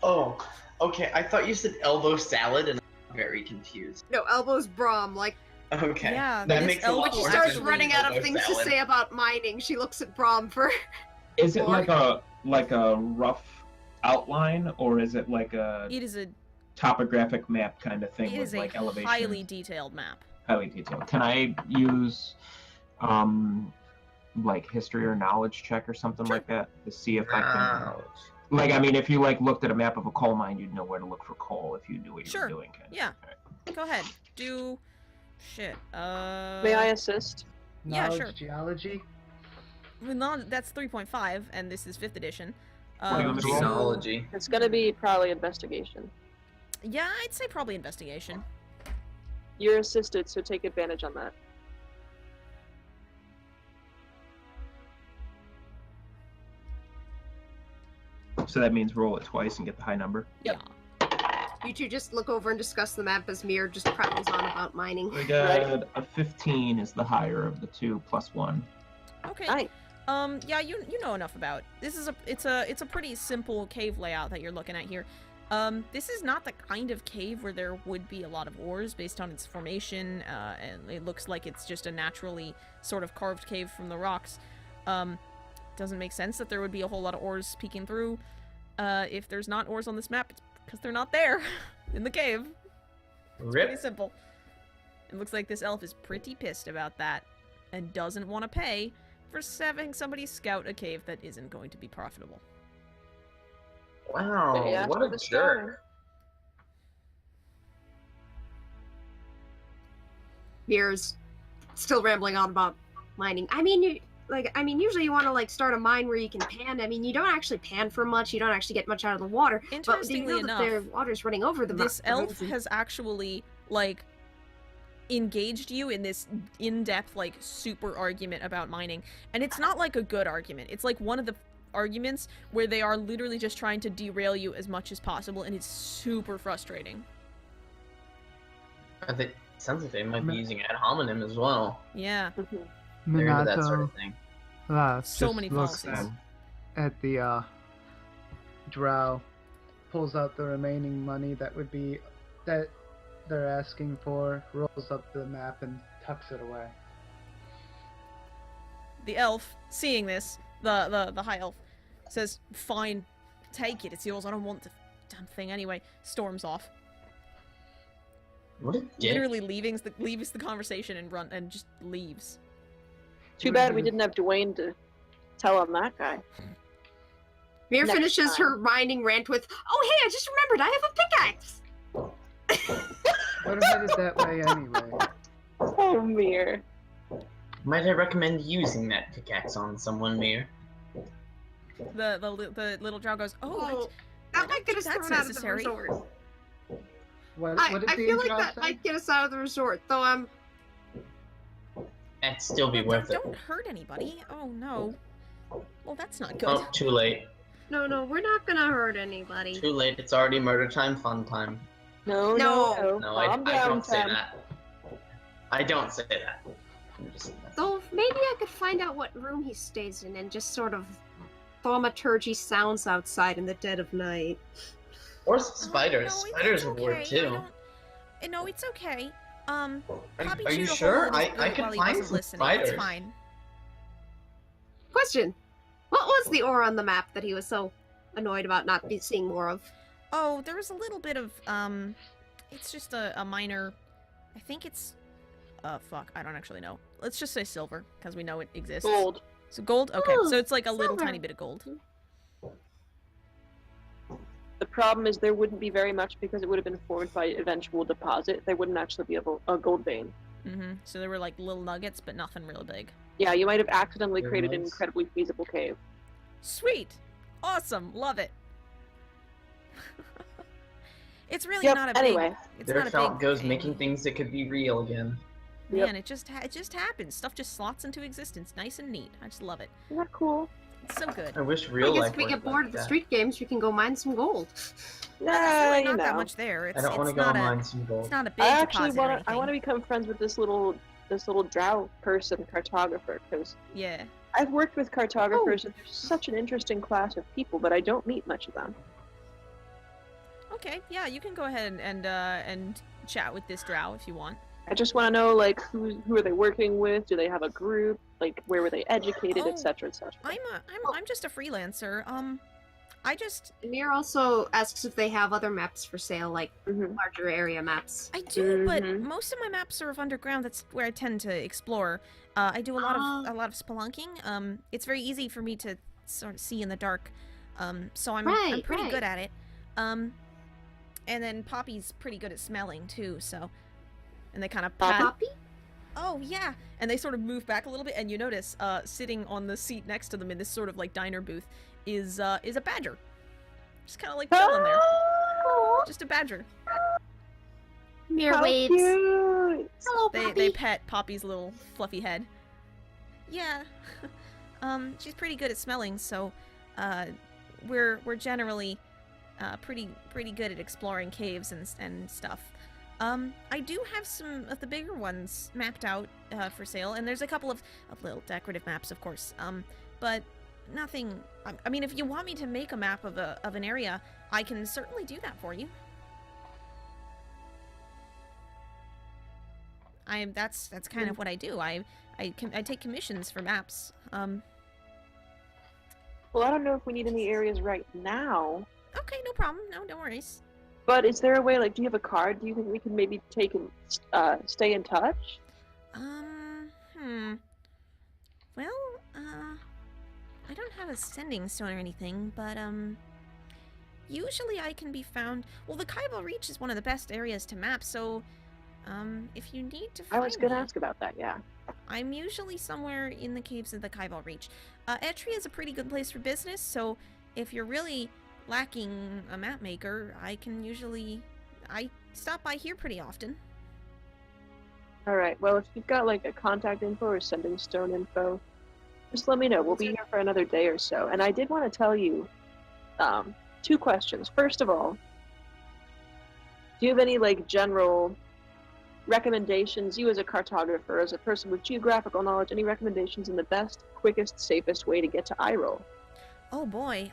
Oh, okay. I thought you said elbow salad, and I'm very confused. No, elbows Brahm, like, Okay. Yeah, that this makes a elf lot when she more starts sense. running out of Elbow things salad. to say about mining, she looks at Brahm for. Is it Or- like a rough outline, or is it like a It is a topographic map kind of thing it with is a like elevation? highly detailed map. Highly detailed. Can I use like history or knowledge check or something Sure. like that to see if I can? Ouch. Like, I mean, if you like looked at a map of a coal mine, you'd know where to look for coal if you knew what you Sure. were doing. Kind of. Yeah. Go ahead. Do shit. May I assist? Yeah, Knowledge, sure. geology. Well, no, that's 3.5, and this is 5th edition. What do you want me to roll? Genealogy. It's gonna be probably investigation. Yeah, I'd say probably investigation. You're assisted, so take advantage on that. So that means roll it twice and get the high number. Yeah. You two just look over and discuss the map as Mir just prattles on about mining. We got a 15 is the higher of the two plus 1. Okay. Nice. Yeah, you know enough about. This is it's a pretty simple cave layout that you're looking at here. This is not the kind of cave where there would be a lot of ores based on its formation, and it looks like it's just a naturally sort of carved cave from the rocks. Doesn't make sense that there would be a whole lot of ores peeking through. If there's not ores on this map, it's because they're not there in the cave. Pretty Rip. simple. It looks like this elf is pretty pissed about that and doesn't want to pay for having somebody scout a cave that isn't going to be profitable. Wow, They asked what for a the jerk. Mir's still rambling on about mining. I mean, usually you want to like start a mine where you can pan. I mean, you don't actually pan for much. You don't actually get much out of the water. But do you Interestingly know enough, that their water's running over the this the elf roads and- has actually, like, engaged you in this in-depth, like, super argument about mining. And it's not, like, a good argument. It's, like, one of the arguments where they are literally just trying to derail you as much as possible, and it's super frustrating. I think sounds like they might be using ad hominem as well. Yeah. Mhm. They're into that sort Minato of thing. So just many looks policies. at the drow, pulls out the remaining money that would be that they're asking for, rolls up the map and tucks it away. The elf, seeing this, the high elf, says, "Fine, take it. It's yours. I don't want the damn thing anyway." Storms off. What a dick. Literally leaves the conversation and just leaves. Too bad we didn't have Dwayne to tell on that guy. Mir Next finishes time. her mining rant with, "Oh hey, I just remembered, I have a pickaxe." We're headed that way anyway. Oh, Mir. Might I recommend using that pickaxe on someone, Mir? The little drow goes, "Oh, Oh, I that might get us that's thrown out of the necessary." resort. What I did the feel like drop that say? might get us out of the resort, though I'm... That'd still be worth it. Don't hurt anybody. Oh no. Well, that's not good. Oh, too late. No, we're not gonna hurt anybody. Too late. It's already murder time, fun time. No. No, I Calm down, don't say Sam. that. I don't say that. I'm just- Though maybe I could find out what room he stays in and just sort of thaumaturgy sounds outside in the dead of night. Or spiders. No, Spiders it's are okay. weird too. No, it's okay. Are Poppy you chewed a sure? hole in his I boot can while he find wasn't some listening. spiders. It's fine. Question. What was the ore on the map that he was so annoyed about not seeing more of? Oh, there was a little bit of, it's just a minor, I think it's, fuck, I don't actually know. Let's just say silver, because we know it exists. Gold. So gold? Okay, Oh, so it's like a little silver. tiny bit of gold. The problem is there wouldn't be very much because it would have been formed by eventual deposit. There wouldn't actually be a gold vein. Mm-hmm. So there were like little nuggets, but nothing real big. Yeah, you might have accidentally There created an was. incredibly feasible cave. Sweet! Awesome! Love it! It's really Yep, not a anyway. big... It's There not a Falcon big goes thing. making things that could be real again. Man, it just happens. Stuff just slots into existence, nice and neat. I just love it. Isn't that cool? It's so good. I wish I real guess life if we worked get bored like of the that. street games, we can go mine some gold. There's really you not know. that much there. It's, I don't want to it's go not a, mine some it's gold. not a big I actually deposit or want to. I want to anything. become friends with this little drow person, cartographer, because Yeah. I've worked with cartographers, Oh. and they're such an interesting class of people, but I don't meet much of them. Okay, yeah, you can go ahead and chat with this drow if you want. I just want to know, like, who are they working with? Do they have a group? Like, where were they educated, Oh. etc., etc. I'm just a freelancer. I just Amir also asks if they have other maps for sale, like Mhm. larger area maps. I do, but Mhm. most of my maps are of underground. That's where I tend to explore. I do a lot of spelunking. It's very easy for me to sort of see in the dark. So I'm Right, pretty right. good at it. And then Poppy's pretty good at smelling too. So, and they kind of pat. Poppy? Oh yeah, and they sort of move back a little bit, and you notice sitting on the seat next to them in this sort of like diner booth is a badger, just kind of like chilling there. Just a badger. Amir How waves. cute! Hello, They Poppy. pet Poppy's little fluffy head. Yeah, she's pretty good at smelling, so we're generally pretty good at exploring caves and stuff. I do have some of the bigger ones mapped out for sale, and there's a couple of little decorative maps, of course. But nothing. I mean, if you want me to make a map of an area, I can certainly do that for you. That's kind of what I do. I take commissions for maps. Well, I don't know if we need any areas right now, Okay, no problem. No worries. but is there a way, like, do you have a card? Do you think we can maybe take and stay in touch? Well, I don't have a sending stone or anything, but, usually I can be found... Well, the Kybal Reach is one of the best areas to map, so, if you need to I find was gonna me, ask about that, yeah. I'm usually somewhere in the caves of the Kybal Reach. Etria is a pretty good place for business, so if you're really lacking a map maker, I stop by here pretty often. Alright, well, if you've got, like, a contact info or sending stone info, just let me know. We'll be here for another day or so. And I did want to tell you 2 questions. First of all, do you have any, like, general recommendations, you as a cartographer, as a person with geographical knowledge, any recommendations in the best, quickest, safest way to get to Iyril? Oh boy,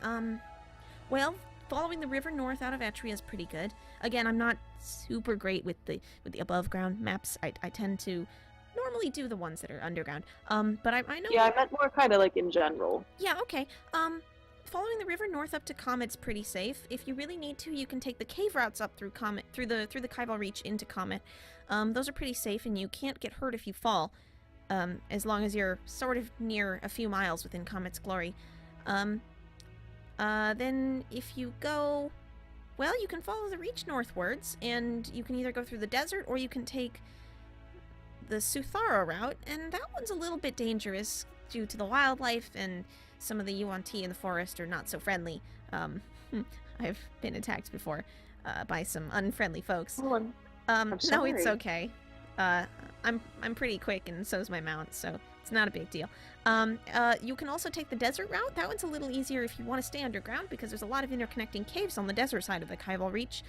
well, following the river north out of Etria is pretty good. Again, I'm not super great with the above ground maps. I tend to normally do the ones that are underground. But I know. Yeah, I meant more kind of like in general. Yeah, okay. Following the river north up to Comet's pretty safe. If you really need to, you can take the cave routes up through Comet, through the Kybal Reach into Comet. Those are pretty safe, and you can't get hurt if you fall, as long as you're sort of near a few miles within Comet's glory. Then if you go, well, you can follow the Reach northwards, and you can either go through the desert, or you can take the Suthara route, and that one's a little bit dangerous due to the wildlife, and some of the Yuan-Ti in the forest are not so friendly. I've been attacked before. by some unfriendly folks. Oh, I'm No, sorry. it's okay. I'm pretty quick, and so's my mount, so it's not a big deal. You can also take the desert route. That one's a little easier if you want to stay underground, because there's a lot of interconnecting caves on the desert side of the Kaival Reach.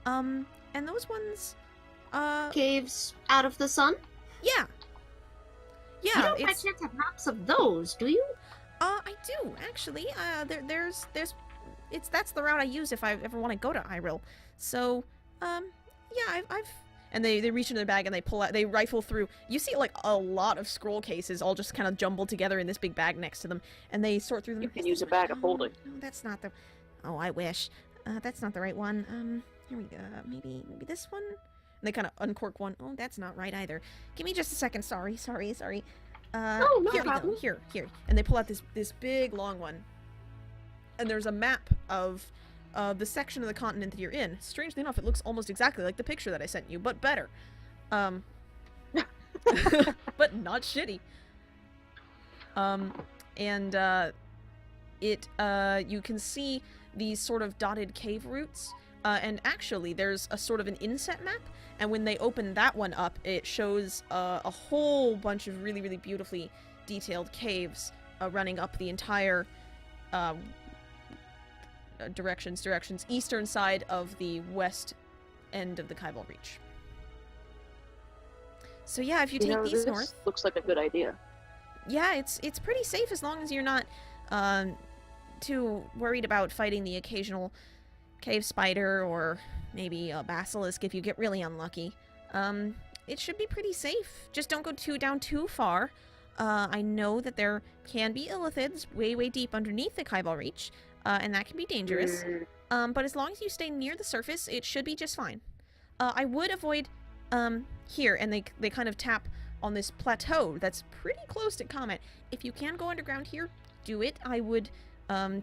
And those ones, Caves out of the sun? yeah. You Yeah, don't by it's, chance have maps of those, do you? I do, actually. There's, that's the route I use if I ever want to go to Iyril. So, yeah, I've and they reach into their bag and they pull out, they rifle through. You see, like, a lot of scroll cases all just kind of jumbled together in this big bag next to them, and they sort through them. You can use a bag of holding. No, that's not the... Oh, I wish. That's not the right one. Here we go. Maybe this one? And they kind of uncork one. Oh, that's not right either. Give me just a second. Sorry. No Here we problem. go. Here. And they pull out this big, long one. And there's a map of the section of the continent that you're in. Strangely enough, it looks almost exactly like the picture that I sent you, but better. But not shitty. You can see these sort of dotted cave routes, and actually there's a sort of an inset map, and when they open that one up, it shows a whole bunch of really, really beautifully detailed caves running up the entire directions, eastern side of the west end of the Kaival Reach. So yeah, if you take these this north, looks like a good idea. yeah, it's pretty safe as long as you're not too worried about fighting the occasional cave spider or maybe a basilisk if you get really unlucky. It should be pretty safe. Just don't go down too far. I know that there can be illithids way deep underneath the Kaival Reach, and that can be dangerous. But as long as you stay near the surface, it should be just fine. I would avoid here, and they kind of tap on this plateau that's pretty close to Comet. If you can go underground here, do it. I would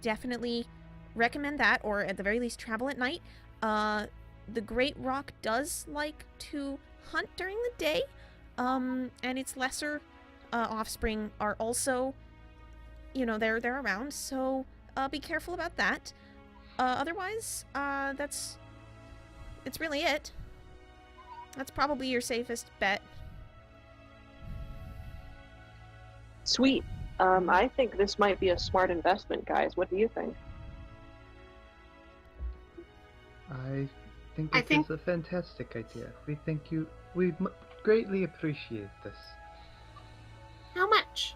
definitely recommend that, or at the very least travel at night. The Great Rock does like to hunt during the day, and its lesser offspring are also, they're around, so be careful about that. Otherwise, it's really it. That's probably your safest bet. Sweet. I think this might be a smart investment, guys. What do you think? I think I it think- is a fantastic idea. We greatly appreciate this. How much?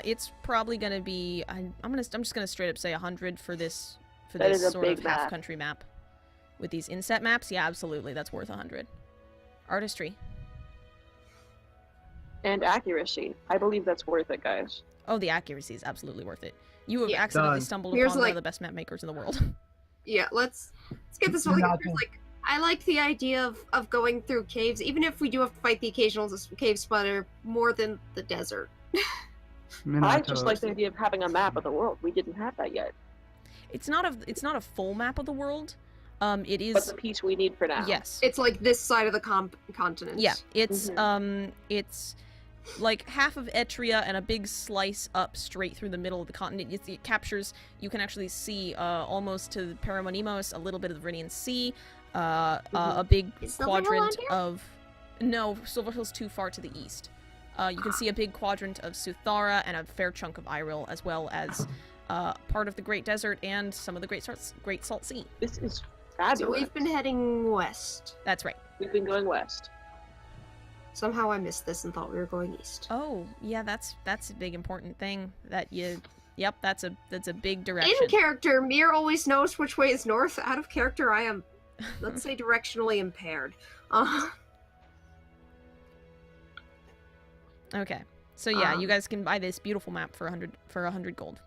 It's probably gonna be. I'm just gonna straight up say 100 for this That is a sort of big map. half country map. With these inset maps, yeah, absolutely, that's worth 100. Artistry. And accuracy. I believe that's worth it, guys. Oh, the accuracy is absolutely worth it. You have Yeah. accidentally Done. stumbled Here's upon one like- of the best map makers in the world. Yeah, let's get this rolling. Not Here's, like, I like the idea of going through caves, even if we do have to fight the occasional cave spider, more than the desert. I just Minato, like the idea of having a map of the world. We didn't have that yet. It's not a full map of the world. It But is. the piece we need for now. Yes. It's like this side of the continent. Yeah. It's Mm-hmm. it's like half of Etria and a big slice up straight through the middle of the continent. It captures. You can actually see almost to Paramonimos, a little bit of the Viridian Sea, a big Is Silver Hill on quadrant here? of. No, Silver Hill's too far to the east. You can see a big quadrant of Suthara and a fair chunk of Iyril, as well as part of the Great Desert and some of the Great Salt Sea. This is So fabulous. we've been heading west. That's right. We've been going west. Somehow I missed this and thought we were going east. Oh, yeah, that's a big important thing that you. Yep, that's a big direction. In character, Mir always knows which way is north. Out of character, I am, let's say, directionally impaired. Okay, so yeah, you guys can buy this beautiful map for 100 gold.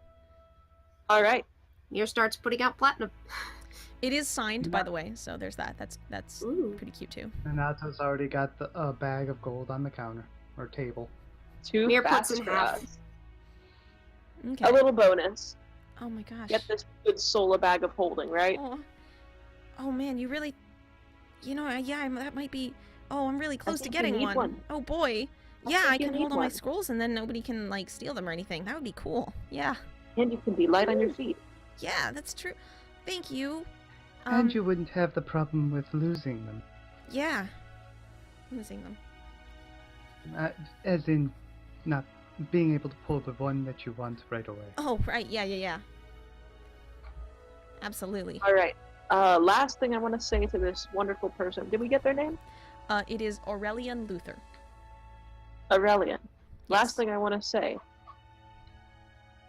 All right. Mir starts putting out platinum. It is signed, by the way, so there's that. That's Ooh. pretty cute too. Minato's already got a bag of gold on the counter or table. 2 Mir puts fast in half. rods. Okay. A little bonus. Oh my gosh. Get this good sola bag of holding, right? Oh man, you really. Yeah, that might be. Oh, I'm really close to think you getting need one. Oh boy. I Yeah, think I you can need hold all my one. scrolls and then nobody can steal them or anything. That would be cool. Yeah. And you can be light on your feet. Yeah, that's true. Thank you. And you wouldn't have the problem with losing them. Yeah. Losing them. As in, not being able to pull the one that you want right away. Oh, right. Yeah. Absolutely. All right. Last thing I want to say to this wonderful person. Did we get their name? It is Aurelian Luther. Aurelian. Last Yes. thing I want to say.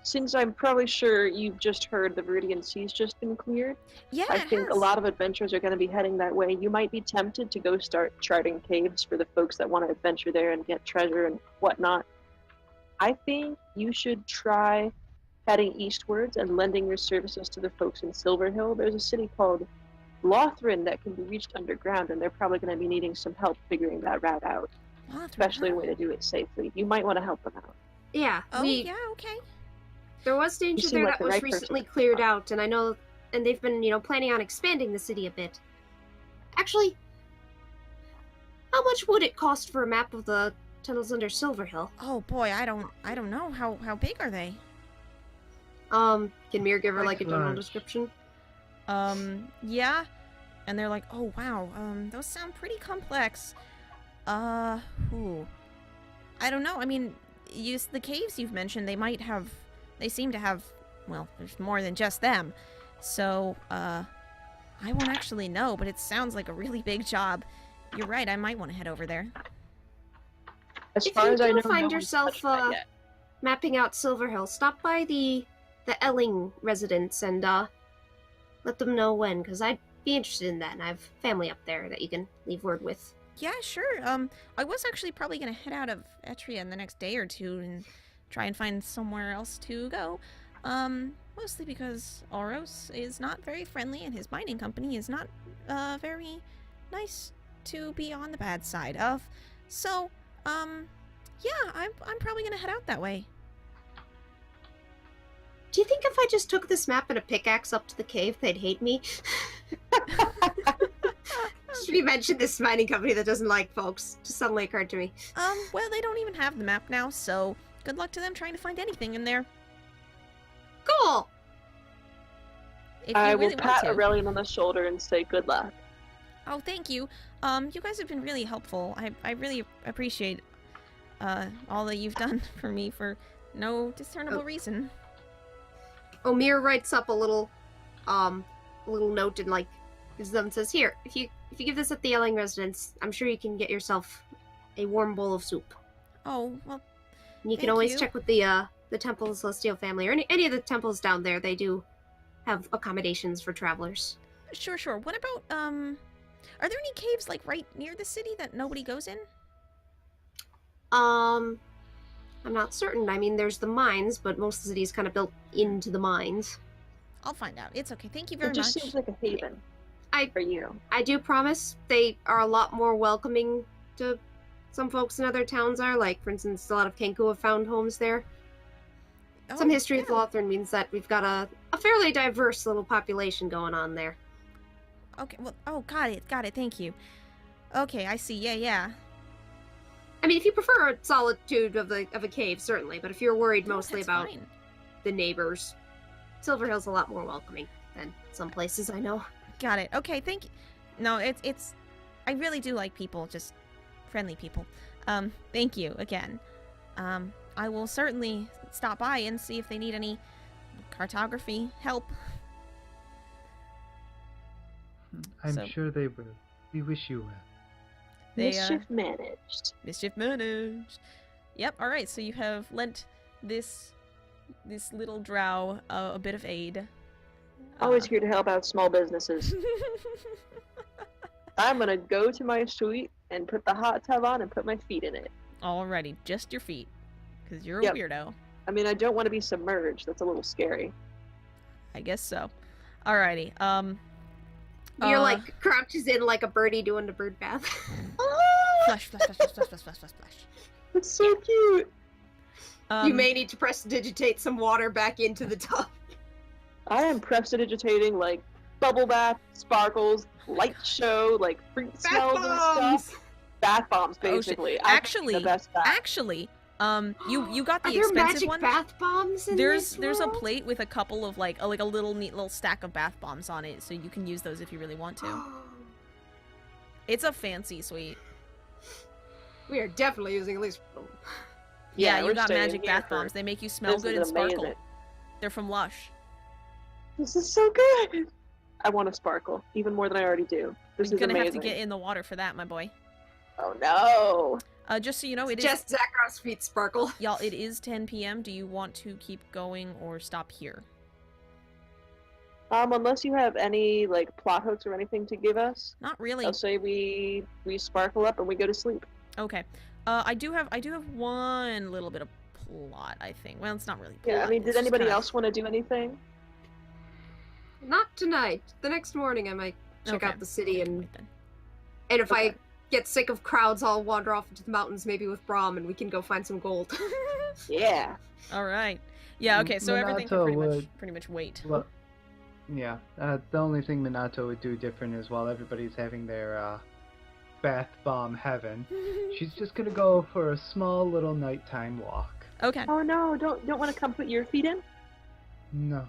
Since I'm probably sure you've just heard the Viridian Sea's just been cleared, Yeah, I it think has. a lot of adventurers are going to be heading that way. You might be tempted to go start charting caves for the folks that want to adventure there and get treasure and whatnot. I think you should try heading eastwards and lending your services to the folks in Silverhill. There's a city called Lothran that can be reached underground, and they're probably going to be needing some help figuring that route out, Lothran, especially a huh? way to do it safely. You might want to help them out. Yeah, Oh, yeah, okay. there was danger seem there like that the was right person recently to cleared talk. out, and I know, and they've been, planning on expanding the city a bit. Actually, how much would it cost for a map of the tunnels under Silverhill? Oh boy, I don't know. How big are they? Can Mir give her Like like a general large. description? Yeah. And they're like, oh wow, those sound pretty complex. Ooh. I don't know. I mean, the caves you've mentioned, they seem to have, well, there's more than just them. So, I won't actually know, but it sounds like a really big job. You're right, I might want to head over there. As If far you as I do know, find no one's yourself, touched that yet. Mapping out Silverhill, stop by the Elling residence and let them know when, because I'd be interested in that, and I have family up there that you can leave word with. Yeah, sure. I was actually probably gonna head out of Etria in the next day or two and try and find somewhere else to go. Mostly because Oros is not very friendly and his mining company is not, very nice to be on the bad side of. So, yeah, I'm probably gonna head out that way. Do you think if I just took this map and a pickaxe up to the cave, they'd hate me? Should we mention this mining company that doesn't like folks? Just suddenly occurred to me. Well, they don't even have the map now, so good luck to them trying to find anything in there. Cool! If I you will really want pat to. Aurelian on the shoulder and say good luck. Oh, thank you. You guys have been really helpful. I really appreciate all that you've done for me for no discernible reason. Omir writes up a little note and gives them, says, "Here, if you give this at the Elling residence, I'm sure you can get yourself a warm bowl of soup. Oh, well, And you can Thank always you. check with the Temple of the Celestial family or any of the temples down there. They do have accommodations for travelers." sure. What about, are there any caves, like, right near the city that nobody goes in? I'm not certain. I mean, there's the mines, but most of the city is kind of built into the mines. I'll find out. It's okay. Thank you very It just much. seems like a haven I- for you. I do promise they are a lot more welcoming to some folks in other towns are. Like, for instance, a lot of Kenku have found homes there. Some Oh, history of yeah. Lothran means that we've got a fairly diverse little population going on there. Okay, well, oh, got it. Thank you. Okay, I see. Yeah. I mean, if you prefer a solitude of a cave, certainly. But if you're worried No, mostly that's about fine. the neighbors, Silverhill's a lot more welcoming than some places I know. Got it. Okay, thank you. No, it's I really do like people, just friendly people. Thank you again. I will certainly stop by and see if they need any cartography help. I'm So- sure they will. We wish you well. They, Mischief managed. Mischief managed. Yep, alright, so you have lent this little drow a bit of aid. Always here to help out small businesses. I'm gonna go to my suite and put the hot tub on and put my feet in it. Alrighty, just your feet. Because you're Yep. a weirdo. I mean, I don't want to be submerged. That's a little scary. I guess so. Alrighty, You're Uh, crouches in like a birdie doing a bird bath. flush. That's so cute. You may need to prestidigitate some water back into the tub. I am prestidigitating like bubble bath, sparkles, light show, like fruit smells and stuff. Bath bombs, Oh, shit. basically. I'm Actually- the best bath. Actually, You got the Are there expensive magic one. bath bombs in There's this a world? plate with a couple of like a little neat little stack of bath bombs on it, so you can use those if you really want to. It's a fancy suite. We are definitely using at least. Yeah, you we're got staying magic here bath for- bombs. They make you smell This good is and sparkle. amazing. They're from Lush. This is so good. I want to sparkle even more than I already do. This You're is gonna amazing. have to get in the water for that, my boy. Oh no. Just so you know, it is Just Zakhar's feet sparkle. y'all. It is 10 p.m. Do you want to keep going or stop here? Unless you have any like plot hooks or anything to give us, Not really. I'll say we sparkle up and we go to sleep. Okay. I do have one little bit of plot, I think. Well, it's not really plot. Yeah, I mean, it's did just anybody kinda- else want to do anything? Not tonight. The next morning, I might check Okay. out the city, and Wait, then. if Okay. I get sick of crowds, I'll wander off into the mountains, maybe with Brahm, and we can go find some gold. Yeah. All right. Yeah. Okay. So everything can Minato pretty much wait. Well, yeah. The only thing Minato would do different is while everybody's having their bath bomb heaven, she's just gonna go for a small little nighttime walk. Okay. Oh no, don't want to come put your feet in? No.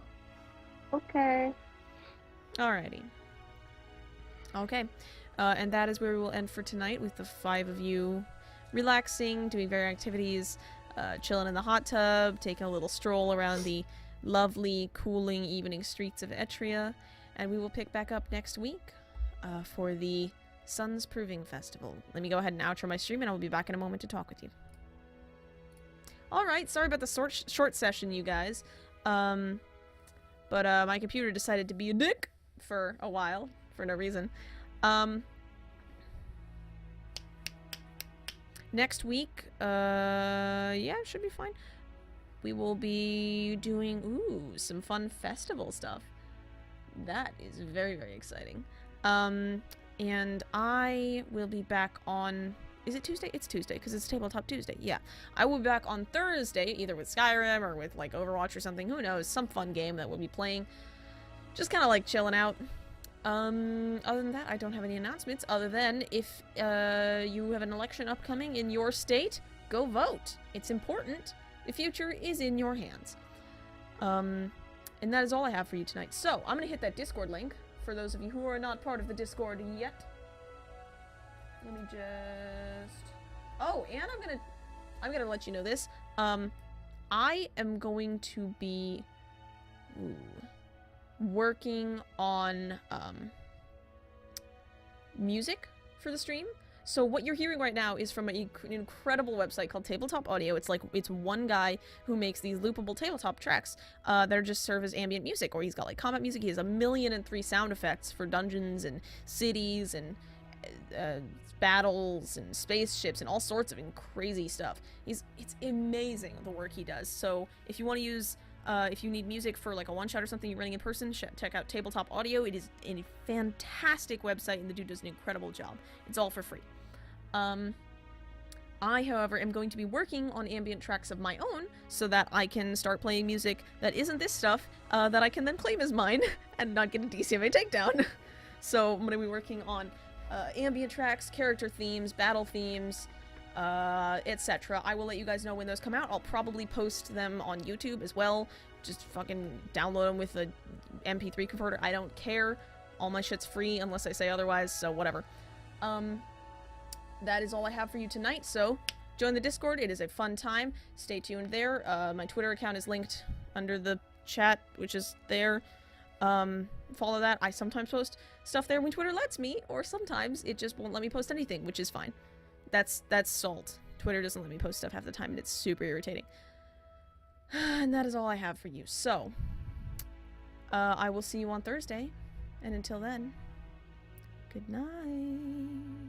Okay. Alrighty. Okay. And that is where we will end for tonight, with the 5 of you relaxing, doing various activities, chilling in the hot tub, taking a little stroll around the lovely, cooling evening streets of Etria, and we will pick back up next week for the Sun's Proving Festival. Let me go ahead and outro my stream, and I will be back in a moment to talk with you. Alright, sorry about the short session, you guys. But my computer decided to be a dick for a while, for no reason. Next week, yeah, it should be fine. We will be doing, some fun festival stuff. That is very, very exciting. And I will be back on... Is it Tuesday? It's Tuesday, because it's Tabletop Tuesday. Yeah. I will be back on Thursday, either with Skyrim or with, like, Overwatch or something. Who knows? Some fun game that we'll be playing. Just kind of, like, chilling out. Other than that, I don't have any announcements, other than if you have an election upcoming in your state, go vote. It's important. The future is in your hands. And that is all I have for you tonight. So, I'm going to hit that Discord link for those of you who are not part of the Discord yet. Let me just... Oh, and I'm gonna let you know this. I am going to be working on music for the stream. So what you're hearing right now is from an incredible website called Tabletop Audio. It's one guy who makes these loopable tabletop tracks that are just serve as ambient music, or he's got like combat music. He has 1,000,003 sound effects for dungeons and cities and battles and spaceships and all sorts of crazy stuff. It's amazing the work he does. So if you want to use if you need music for like a one-shot or something you're running in person, check out Tabletop Audio. It is a fantastic website, and the dude does an incredible job. It's all for free. I, however, am going to be working on ambient tracks of my own so that I can start playing music that isn't this stuff that I can then claim as mine and not get a DCMA takedown. So I'm going to be working on ambient tracks, character themes, battle themes, etc. I will let you guys know when those come out. I'll probably post them on YouTube as well. Just fucking download them with a MP3 converter. I don't care. All my shit's free unless I say otherwise, so whatever. That is all I have for you tonight, so join the Discord. It is a fun time. Stay tuned there. My Twitter account is linked under the chat, which is there. Follow that. I sometimes post stuff there when Twitter lets me, or sometimes it just won't let me post anything, which is fine. That's salt. Twitter doesn't let me post stuff half the time, and it's super irritating. And that is all I have for you. So, I will see you on Thursday, and until then, good night.